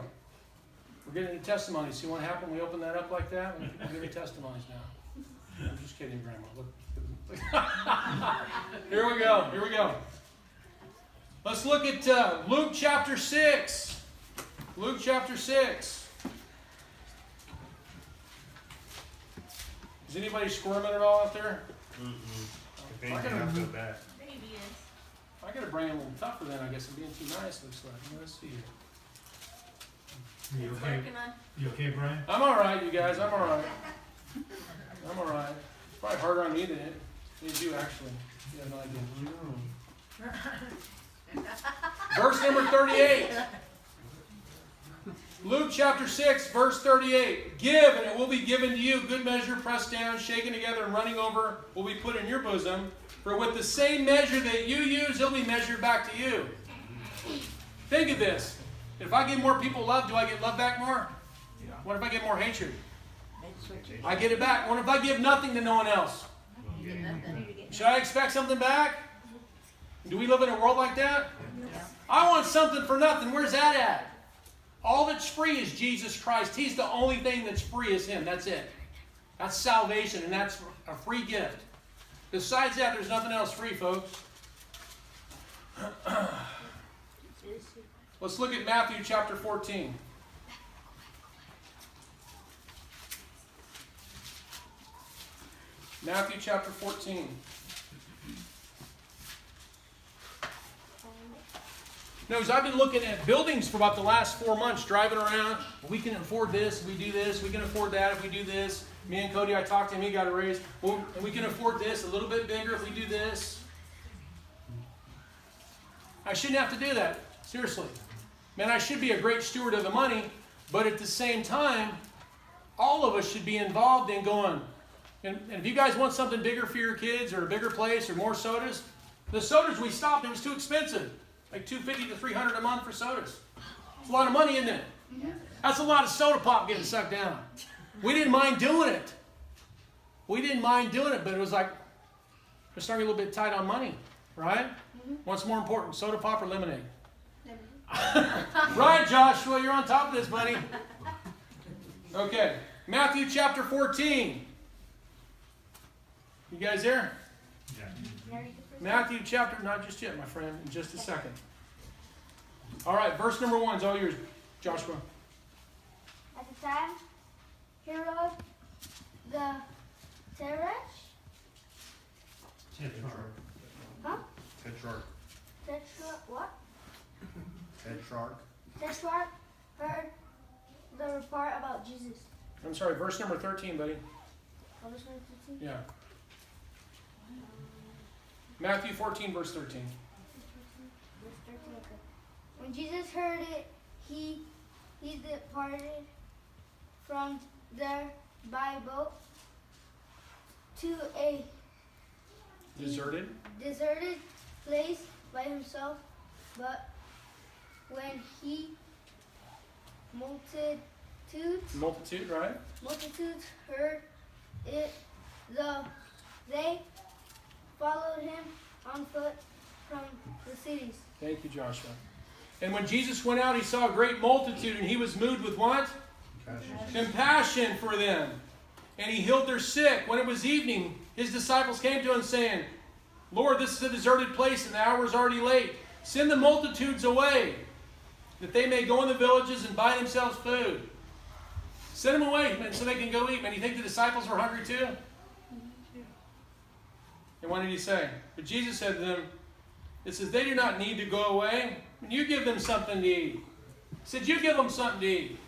We're getting into testimonies. See what happened? We open that up like that? We're giving testimonies now. I'm just kidding, Grandma. Look. Here we go. Here we go. Let's look at Luke chapter 6. Luke chapter 6. Is anybody squirming at all out there? If anything, I feel bad. Baby is. I got to bring it a little tougher then, I guess. I'm being too nice, looks like. Let's see here. You It's okay? working on. You okay, Brian? I'm all right, you guys. I'm all right. I'm all right. It's probably harder on me than it is you, actually. You have no idea. Verse number 38. Luke chapter 6, verse 38. Give, and it will be given to you. Good measure, pressed down, shaken together, and running over will be put in your bosom. For with the same measure that you use, it'll be measured back to you. Think of this. If I give more people love, do I get love back more? What if I get more hatred? That's what you I get it back. What if I give nothing to no one else? You get nothing. Should I expect something back? Do we live in a world like that? I want something for nothing. Where's that at? All that's free is Jesus Christ. He's the only thing that's free is Him. That's it. That's salvation, and that's a free gift. Besides that, there's nothing else free, folks. Let's look at Matthew chapter 14. Matthew chapter 14. Notice I've been looking at buildings for about the last 4 months, driving around. We can afford this, we do this, we can afford that if we do this. Me and Cody, I talked to him, he got a raise. Well, and we can afford this a little bit bigger if we do this. I shouldn't have to do that, seriously. Man, I should be a great steward of the money, but at the same time, all of us should be involved in going, and if you guys want something bigger for your kids or a bigger place or more sodas, the sodas we stopped, it was too expensive. Like $250 to $300 a month for sodas. It's a lot of money, isn't it? That's a lot of soda pop getting sucked down. We didn't mind doing it. We didn't mind doing it, but it was like, we're starting a little bit tight on money, right? What's more important, soda pop or lemonade? Right, Joshua, you're on top of this, buddy. Okay, Matthew chapter 14. You guys there? Yeah. Matthew chapter, not just yet, my friend, in just a second. All right, verse number 1 is all yours, Joshua. At the time, Herod the Tetrarch, Tetrarch. Tetrarch heard the report about Jesus. I'm sorry, verse number 13, buddy. What was verse 13? Yeah. Matthew 14, verse 13. Verse 13, okay. When Jesus heard it, he departed from there by boat to a Deserted. deserted place by himself. But when he Multitude, right? multitudes heard it, they followed him on foot from the cities. Thank you, Joshua. And when Jesus went out, he saw a great multitude, and he was moved with what? Compassion for them. And he healed their sick. When it was evening, his disciples came to him saying, Lord, this is a deserted place, and the hour is already late. Send the multitudes away, that they may go in the villages and buy themselves food. Send them away, man, so they can go eat. Man, you think the disciples were hungry too? And what did he say? But Jesus said to them, it says, they do not need to go away. You give them something to eat. He said, you give them something to eat.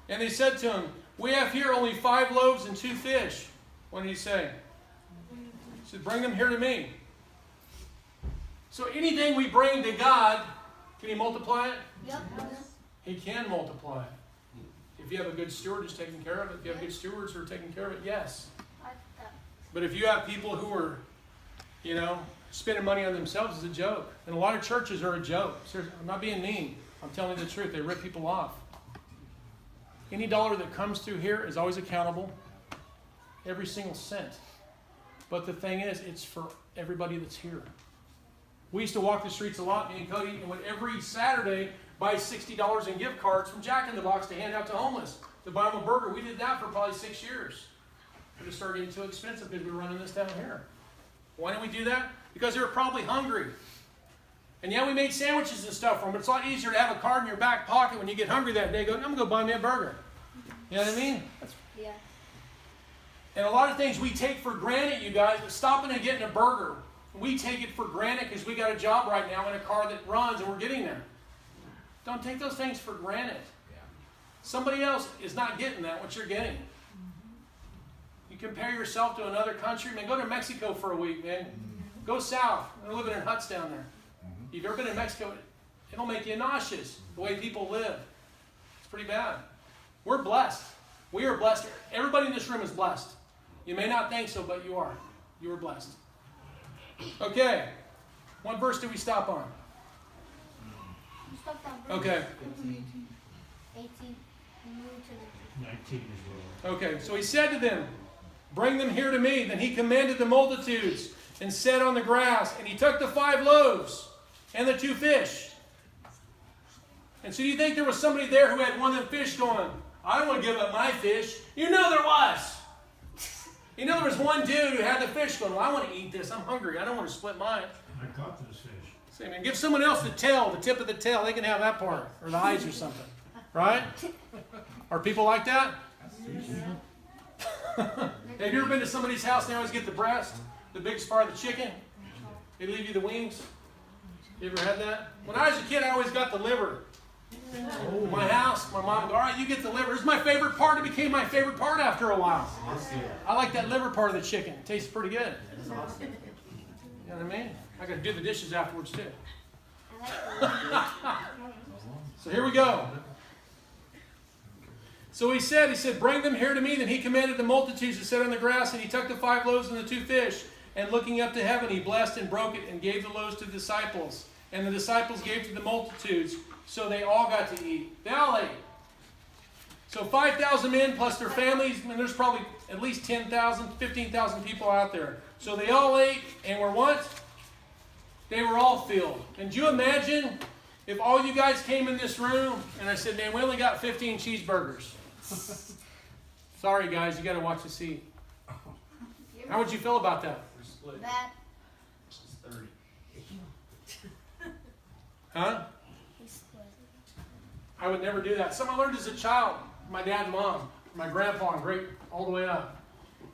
And they said to him, we have here only 5 loaves and 2 fish. What did he say? He said, bring them here to me. So anything we bring to God, can he multiply it? Yep. He can multiply it. If you have a good steward who's taking care of it, if you have good stewards who are taking care of it, yes. I But if you have people who are, spending money on themselves, it's a joke. And a lot of churches are a joke. Seriously, I'm not being mean. I'm telling you the truth. They rip people off. Any dollar that comes through here is always accountable. Every single cent. But the thing is, it's for everybody that's here. We used to walk the streets a lot, me and Cody, and would every Saturday buy $60 in gift cards from Jack in the Box to hand out to homeless, to buy them a burger. We did that for probably 6 years. It just started getting too expensive because we were running this down here. Why did we do that? Because they were probably hungry. And yeah, we made sandwiches and stuff for them, but it's a lot easier to have a card in your back pocket when you get hungry that day. Go, I'm going to go buy me a burger. You know what I mean? Yeah. And a lot of things we take for granted, you guys, but stopping and getting a burger, we take it for granted because we got a job right now in a car that runs and we're getting there. Don't take those things for granted. Somebody else is not getting that, what you're getting. You compare yourself to another country, man, go to Mexico for a week, man. Go south. They're living in huts down there. If you've ever been in Mexico, it'll make you nauseous, the way people live. It's pretty bad. We're blessed. We are blessed. Everybody in this room is blessed. You may not think so, but you are. You are blessed. Okay. What verse did we stop on? You stopped at verse Okay. 18. You moved to 19 as well. Okay. So he said to them, bring them here to me. Then he commanded the multitudes and sat on the grass. And he took the 5 loaves and the 2 fish. And so you think there was somebody there who had one of them fish going, I don't want to give up my fish. You know there was. You know there was one dude who had the fish going, well, I want to eat this. I'm hungry. I don't want to split mine. I caught those fish. Say, man, give someone else the tail, the tip of the tail. They can have that part. Or the eyes or something. Right? Are people like that? Have you ever been to somebody's house and they always get the breast? The big part of the chicken? They leave you the wings? You ever had that? When I was a kid, I always got the liver. My house, my mom would go, all right, you get the liver. It's my favorite part. It became my favorite part after a while. I like that liver part of the chicken. It tastes pretty good. You know what I mean? I got to do the dishes afterwards too. So here we go. So he said, bring them here to me. Then he commanded the multitudes to sit on the grass, and he took the 5 loaves and the 2 fish, and looking up to heaven, he blessed and broke it, and gave the loaves to the disciples. And the disciples gave to the multitudes, so they all got to eat. They all ate. So 5,000 men plus their families, and there's probably at least 10,000, 15,000 people out there. So they all ate, and were what? They were all filled. And do you imagine if all you guys came in this room, and I said, man, we only got 15 cheeseburgers. Sorry, guys, you got to watch the seat. How would you feel about that? We're split. Bad. It's 30. Huh? I would never do that. Something I learned as a child, my dad and mom, my grandpa, and great all the way up.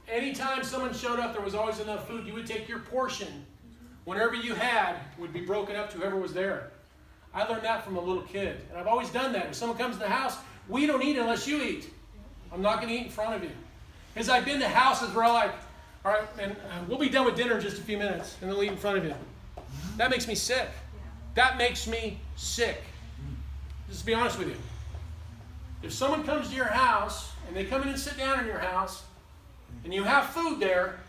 Anytime someone showed up, there was always enough food. You would take your portion. Whenever you had, would be broken up to whoever was there. I learned that from a little kid. And I've always done that. If someone comes to the house, we don't eat unless you eat. I'm not going to eat in front of you. Because I've been to houses where I'm like, all right, and we'll be done with dinner in just a few minutes, and they'll eat in front of you. That makes me sick. That makes me sick. Just to be honest with you. If someone comes to your house, and they come in and sit down in your house, and you have food there,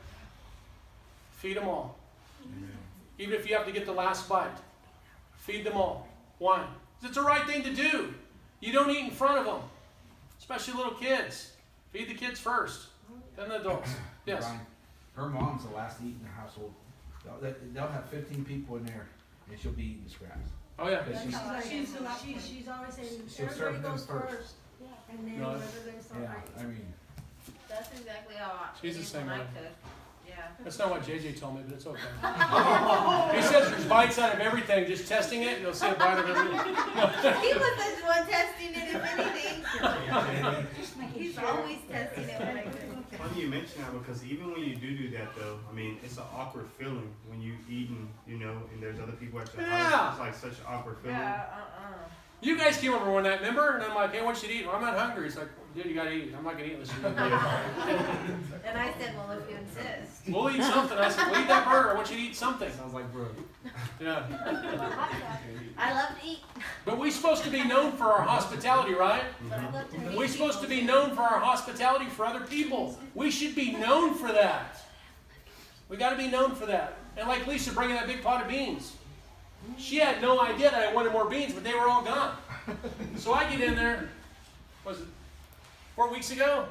feed them all. Even if you have to get the last bite. Feed them all. Why? Because it's the right thing to do. You don't eat in front of them. Especially little kids. Feed the kids first. Then the adults. Yes? Brian, her mom's the last to eat in the household. They'll have 15 people in there, and she'll be eating scraps. Oh, yeah. Because She's always saying, she'll serve everybody them goes first. first. And then No. whoever there's Yeah, somebody. I mean, That's exactly how She's it the is same when I way. cook. Yeah. That's not what JJ told me, but it's okay. He says there's bites out of everything. Just testing it, you'll see a bite of everything. He was the one testing it, if anything. He's always testing it when I cook. Funny you mention that because even when you do that though, I mean, it's an awkward feeling when you eating, you know, and there's other people at your Yeah. house. It's like such an awkward feeling. Yeah, You guys came over one night, remember? And I'm like, hey, what you eat? Well, I'm not hungry. He's like, dude, you gotta eat. I'm not gonna eat unless you eat. And I said, well, if you insist. We'll eat something. I said, we'll eat that burger. I want you to eat something. sounds like bro. Yeah. I love to eat, But we're supposed to be known for our hospitality, right? but I love to We're eat. supposed to be known for our hospitality for other people. We should be known for that. We got to be known for that. And like Lisa bringing that big pot of beans. She had no idea that I wanted more beans, but they were all gone. So I get in there, was it 4 weeks ago?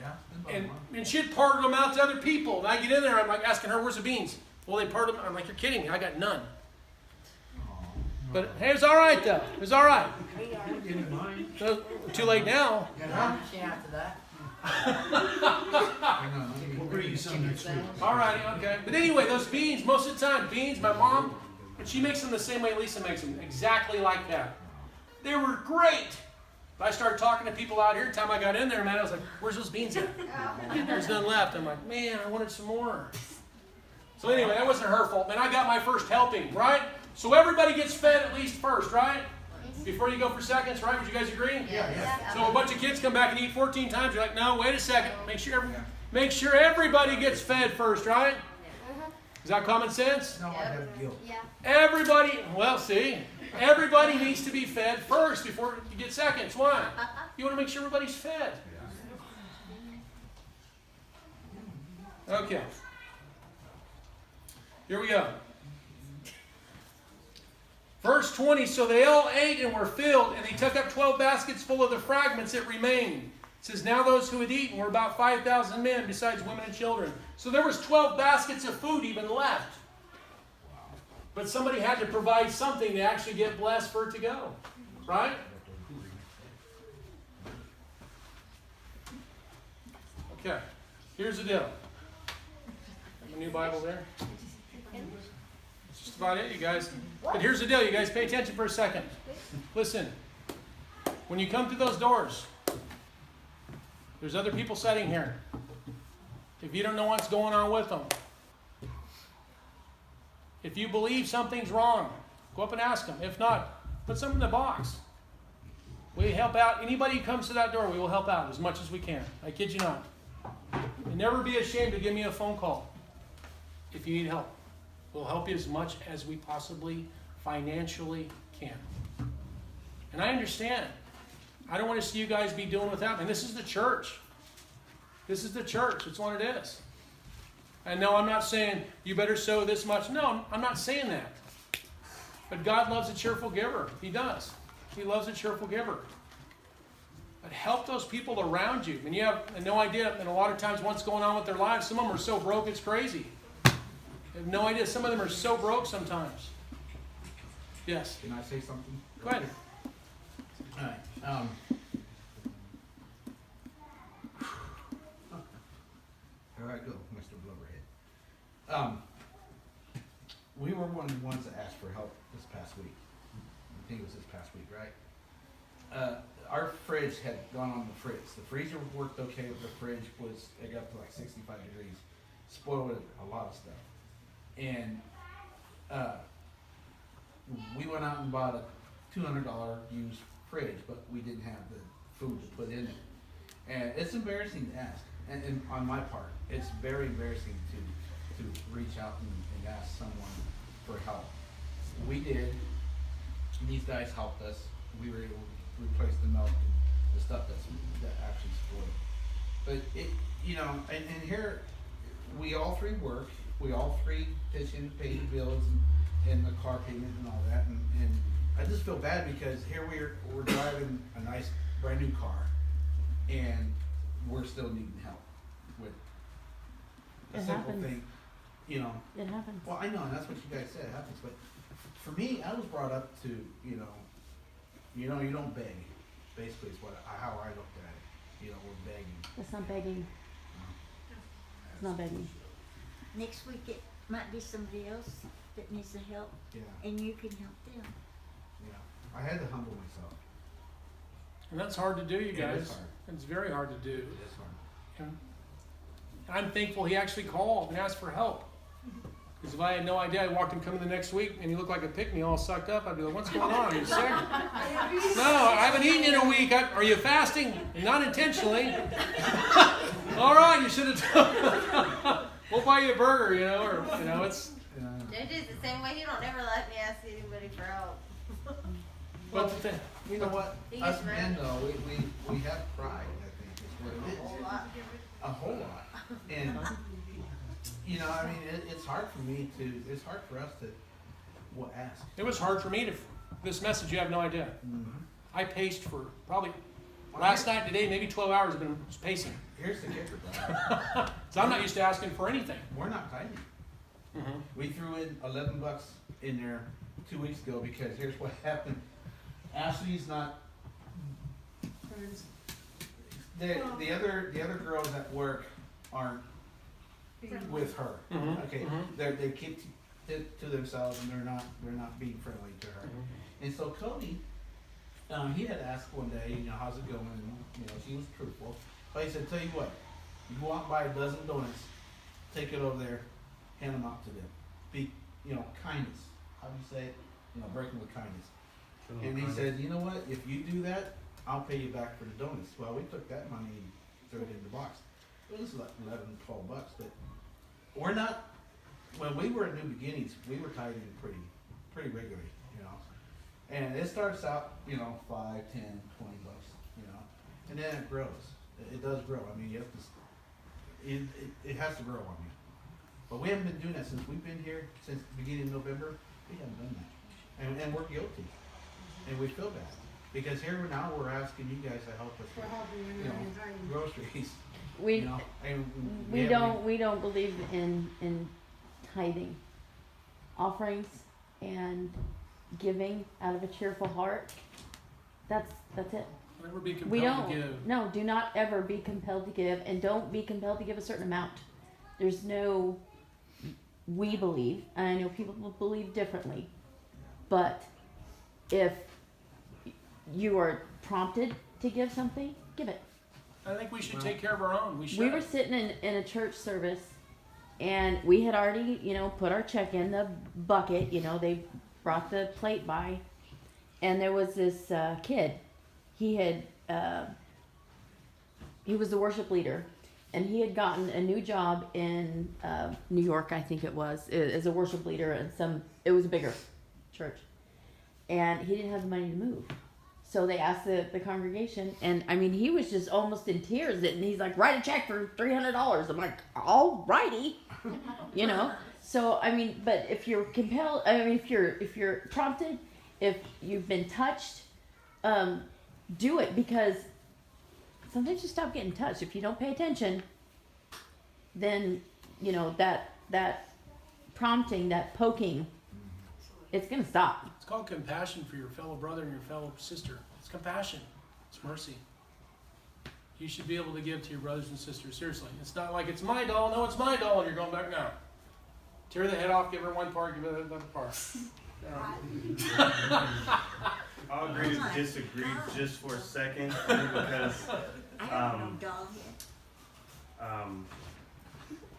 Yeah. And she had parted them out to other people. And I get in there, I'm like asking her, where's the beans? Well, they parted them. I'm like, you're kidding me. I got none. But hey, it was all right, though. It was all right. Didn't mind. So, too late now. After that. We'll bring you some next week. All righty, okay. But anyway, those beans, most of the time, beans, my mom, and she makes them the same way Lisa makes them, exactly like that. They were great. But I started talking to people out here. The time I got in there, man, I was like, where's those beans at? There's none left. I'm like, man, I wanted some more. So anyway, that wasn't her fault, man. I got my first helping, right? So everybody gets fed at least first, right? Before you go for seconds, right? Would you guys agree? Yeah. So a bunch of kids come back and eat 14 times. You're like, no, wait a second. Make sure everybody gets fed first, right? Is that common sense? No, I have guilt. Yeah. Everybody, well, see, everybody needs to be fed first before you get seconds. Why? You want to make sure everybody's fed. Okay. Here we go. Verse 20, so they all ate and were filled, and they took up 12 baskets full of the fragments that remained. It says, now those who had eaten were about 5,000 men, besides women and children. So there was 12 baskets of food even left. But somebody had to provide something to actually get blessed for it to go. Right? Okay. Here's the deal. Have a new Bible there? That's just about it, you guys. But here's the deal, you guys. Pay attention for a second. Listen. When you come through those doors, there's other people sitting here. If you don't know what's going on with them, if you believe something's wrong, go up and ask them. If not, put something in the box. We help out. Anybody who comes to that door, we will help out as much as we can. I kid you not. And never be ashamed to give me a phone call if you need help. We'll help you as much as we possibly financially can. And I understand. I don't want to see you guys be doing without me. And this is the church. This is the church. It's what it is. And no, I'm not saying you better sow this much. No, I'm not saying that. But God loves a cheerful giver. He does. He loves a cheerful giver. But help those people around you. And you have no idea, and a lot of times what's going on with their lives, some of them are so broke it's crazy. You have no idea. Some of them are so broke sometimes. Yes? Can I say something? Go ahead. All right. Here I go, Mr. Blubberhead. We were one of the ones that asked for help this past week. I think it was this past week, right? Our fridge had gone on the fritz. The freezer worked okay, but the fridge it got to like 65 degrees. Spoiled a lot of stuff. And we went out and bought a $200 used fridge, but we didn't have the food to put in it. And it's embarrassing to ask, and on my part, it's very embarrassing to reach out and ask someone for help. We did. These guys helped us. We were able to replace the milk and the stuff that actually spoiled. But it, and here we all three work. We all three pitch in to pay the bills and the car payment and all that. And I just feel bad because here we're driving a nice brand new car, and we're still needing help with a simple thing. It happens. Well, I know, and that's what you guys said, it happens, but for me, I was brought up to, you don't beg, basically is how I looked at it. We're begging. It's not begging. It's not begging. Next week it might be somebody else that needs the help, Yeah, and you can help them. yeah. I had to humble myself. And that's hard to do, you It guys. is hard. It's very hard to do. It is hard. And I'm thankful he actually called and asked for help. Because if I had no idea, I walked him coming the next week and he looked like a pick-me all sucked up, I'd be like, what's going on? Are you sick? No, I haven't eaten in a week. Are you fasting? Not intentionally. All right, you should have we'll buy you a burger, it's... It is the same way. He don't ever let me ask anybody for help. But the thing, You know what? He Us gets men, mad. though, we have pride, I think, is what it A whole is. lot. A whole lot. And you know, I mean, it's hard for me to, it's hard for us to, ask. It was hard for me to, this message, you have no idea. Mm-hmm. I paced for probably, last night, today, maybe 12 hours I've been pacing. Here's the kicker, Brian. So I'm not used to asking for anything. We're not tithing. Mm-hmm. We threw in $11 in there 2 weeks ago because here's what happened. Ashley's not. The other girls at work aren't with her. Mhm, Okay, mhm. they keep it to themselves and they're not being friendly to her. Mhm. And so Cody, he had asked one day, you know, how's it going? And, you know, she was truthful. But he said, tell you what, you go out and buy a dozen donuts, take it over there, hand them out to them. Be, you know, kindness. How do you say it? You know, break them with kindness. And he said, you know what, if you do that, I'll pay you back for the donuts. Well, we took that money and threw it in the box. It was like $11, $12, but we're not, when we were at New Beginnings, we were tithing pretty regularly, you know. And it starts out, you know, $5, $10, $20, you know, and then it grows. It does grow. I mean, you have to, it has to grow on you. But we haven't been doing that since we've been here, since the beginning of November. We haven't done that. And we're guilty. And we feel bad. Because here now we're asking you guys to help us with, you know, groceries. We, You know, and we don't believe in tithing. Offerings and giving out of a cheerful heart. That's it. Never be We compelled don't. to give. No, do not ever be compelled to give, and don't be compelled to give a certain amount. There's no. We believe, and I know people will believe differently, but if you are prompted to give something, give it. I think we should take care of our own. We should. We were sitting in a church service, and we had already, you know, put our check in the bucket. You know, they brought the plate by, and there was this kid. He was the worship leader, and he had gotten a new job in New York, I think it was, as a worship leader in it was a bigger church, and he didn't have the money to move. So they asked the congregation, and I mean, he was just almost in tears, and he's like, write a check for $300. I'm like, all righty, you know? So, I mean, but if you're compelled, I mean, if you're prompted, if you've been touched, do it, because sometimes you stop getting touched. If you don't pay attention, then, you know, that prompting, that poking, it's going to stop. It's called compassion for your fellow brother and your fellow sister. It's compassion. It's mercy. You should be able to give to your brothers and sisters. Seriously. It's not like it's my doll. No, it's my doll, and you're going back now. Tear the head off, give her one part, give her the other part. I'll agree to disagree just for a second, only because I have no dog yet.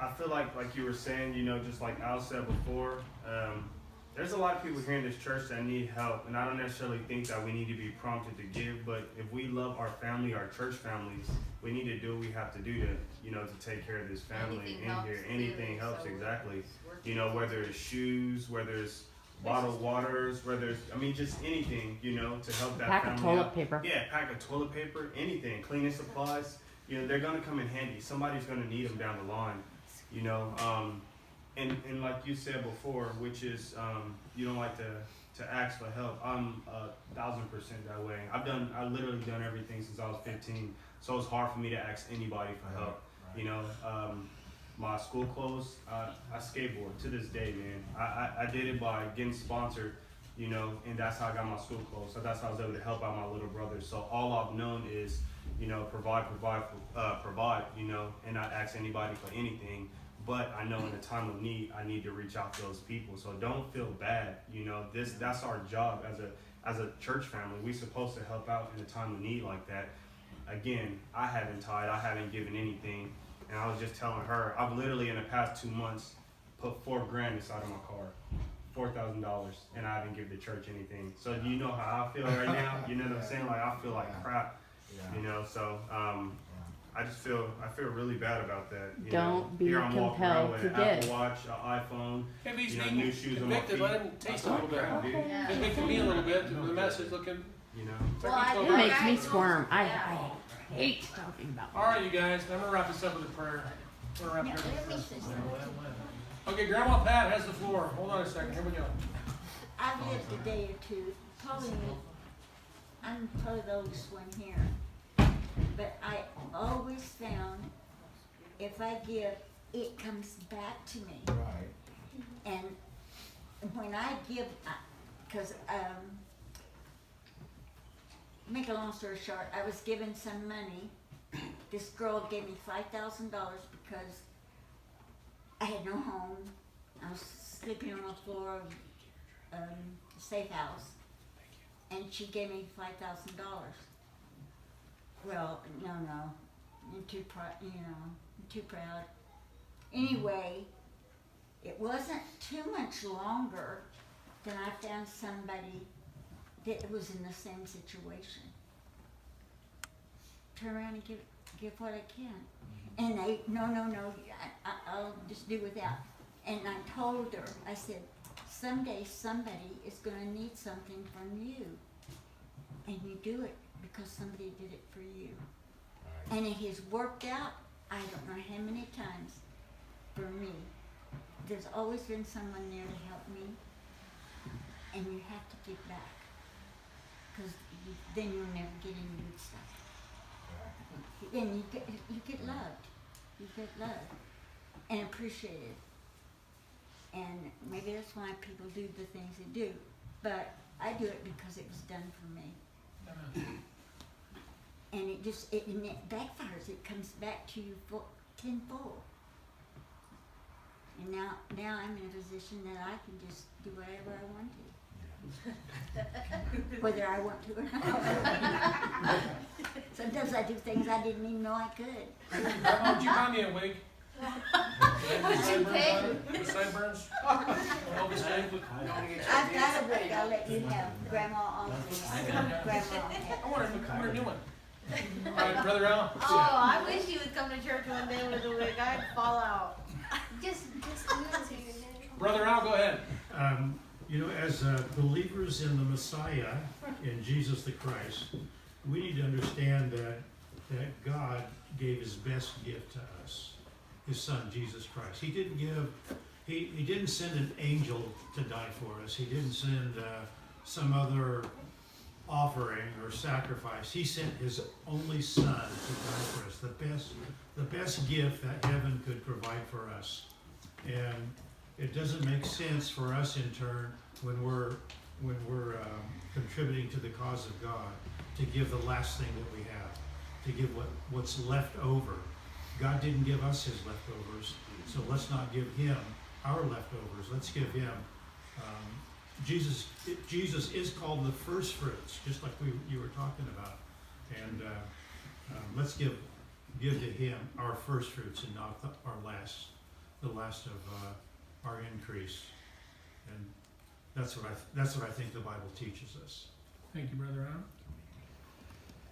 I feel like you were saying, you know, just like Al said before, there's a lot of people here in this church that need help, and I don't necessarily think that we need to be prompted to give, but if we love our family, our church families, we need to do what we have to do to, you know, to take care of this family Anything in helps, here. really, Anything helps, so exactly. it's worth You know, whether it's shoes, whether it's bottled waters, whether it's, I mean, just anything, you know, to help that Pack family of toilet out. paper. Yeah, pack of toilet paper, anything, cleaning supplies, you know, they're gonna come in handy. Somebody's gonna need them down the line, you know. And like you said before, which is you don't like to ask for help. I'm 1,000% that way. I've literally done everything since I was 15, so it's hard for me to ask anybody for help. Right. You know, my school clothes, I skateboard to this day, man. I did it by getting sponsored, you know, and that's how I got my school clothes. So that's how I was able to help out my little brother. So all I've known is, you know, provide, you know, and not ask anybody for anything. But I know in a time of need, I need to reach out to those people. So don't feel bad, you know. That's our job as a church family. We're supposed to help out in a time of need like that. Again, I haven't tithed, I haven't given anything. And I was just telling her, I've literally in the past 2 months put $4,000 inside of my car, $4,000, and I haven't given the church anything. So do you know how I feel right now? You know what I'm saying? Like I feel like crap, you know. So I feel really bad about that. You Don't know? be Here I'm walking around with compelled an to Apple give. Watch, an iPhone, If he's you know, being new shoes on my convicted, feet. let him taste a little bit. Crap, dude. Yeah. Convicted me a little bit with the message looking. You know. Well, I It think makes me guys- squirm. I Yeah. hate talking about All right, you guys. I'm gonna wrap this up with a prayer. Turn around, Now, Grandma. let me say something. Okay, Grandma Pat has the floor. Hold on a second. Here we go. I've lived a day or two, I'm probably the oldest one here. But I always found if I give, it comes back to me. Right. And when I give, because, make a long story short, I was given some money. This girl gave me $5,000 because I had no home. I was sleeping on the floor of a safe house. And she gave me $5,000. Well, no, I'm too proud. Anyway, it wasn't too much longer than I found somebody that was in the same situation. Turn around and give what I can. And they, no, I'll just do without. And I told her, I said, someday somebody is gonna need something from you. And you do it because somebody did it for you. And it has worked out, I don't know how many times, for me. There's always been someone there to help me. And you have to give back. Because then you'll never get any good stuff. Then you get loved. You get loved and appreciated. And maybe that's why people do the things they do. But I do it because it was done for me. And it backfires. It comes back to you tenfold. And now I'm in a position that I can just do whatever I want to. Whether I want to or not. Sometimes I do things I didn't even know I could. Grandma, would you buy me a wig? What'd you pay? The sideburns? Elvis wig? I've got a wig I'll let you have. Grandma also. Grandma. I want a new one. All right, Brother Al. Oh, I wish you would come to church one day with a wig. I'd fall out. Just Brother Al, go ahead. You know, as believers in the Messiah, in Jesus the Christ, we need to understand that God gave his best gift to us, his son, Jesus Christ. He didn't send an angel to die for us. He didn't send some other offering or sacrifice. He sent his only son to die for us, the best gift that heaven could provide for us. And it doesn't make sense for us in turn when we're contributing to the cause of God to give the last thing that we have, to give what's left over. God didn't give us his leftovers, so let's not give him our leftovers. Let's give him. Jesus is called the first fruits, just like you were talking about, and let's give to him our first fruits and not the last of our increase. And that's what I think the Bible teaches us. Thank you, Brother Al.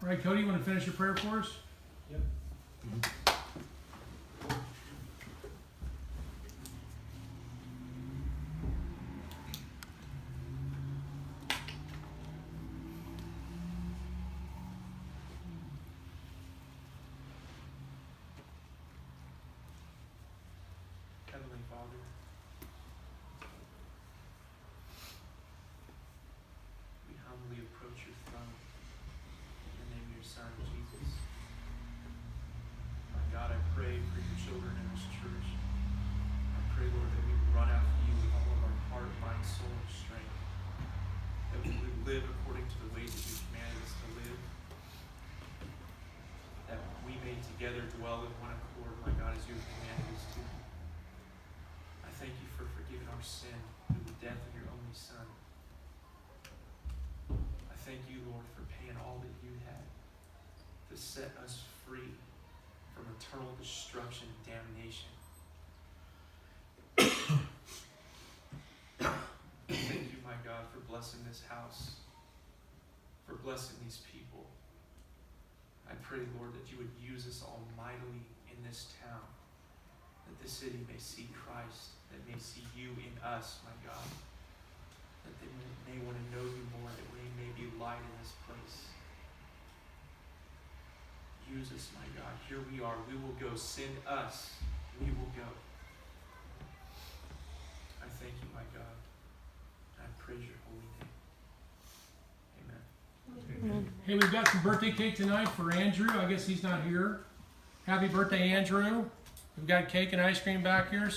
All right, Cody, you want to finish your prayer for us? Yep. Heavenly Father, we humbly approach your throne in the name of your Son, Jesus. My God, I pray for your children in this church. I pray, Lord, that we would run after you with all of our heart, mind, soul, and strength. That we would live according to the ways that you commanded us to live. That we may together dwell in one accord, my God, as you have commanded us to. I thank you for forgiving our sin through the death of your only Son. I thank you, Lord, for paying all that you had to set us free from eternal destruction and damnation. Thank you, my God, for blessing this house, for blessing these people. I pray, Lord, that you would use us all mightily in this town, that the city may see Christ, that may see you in us, my God, that they may want to know you more, that we may be light in this place. Use us, my God. Here we are. We will go. Send us we will go. I thank you, my God. I praise your holy name. Amen. Hey, we've got some birthday cake tonight for Andrew. I guess he's not here. Happy birthday, Andrew. We've got cake and ice cream back here.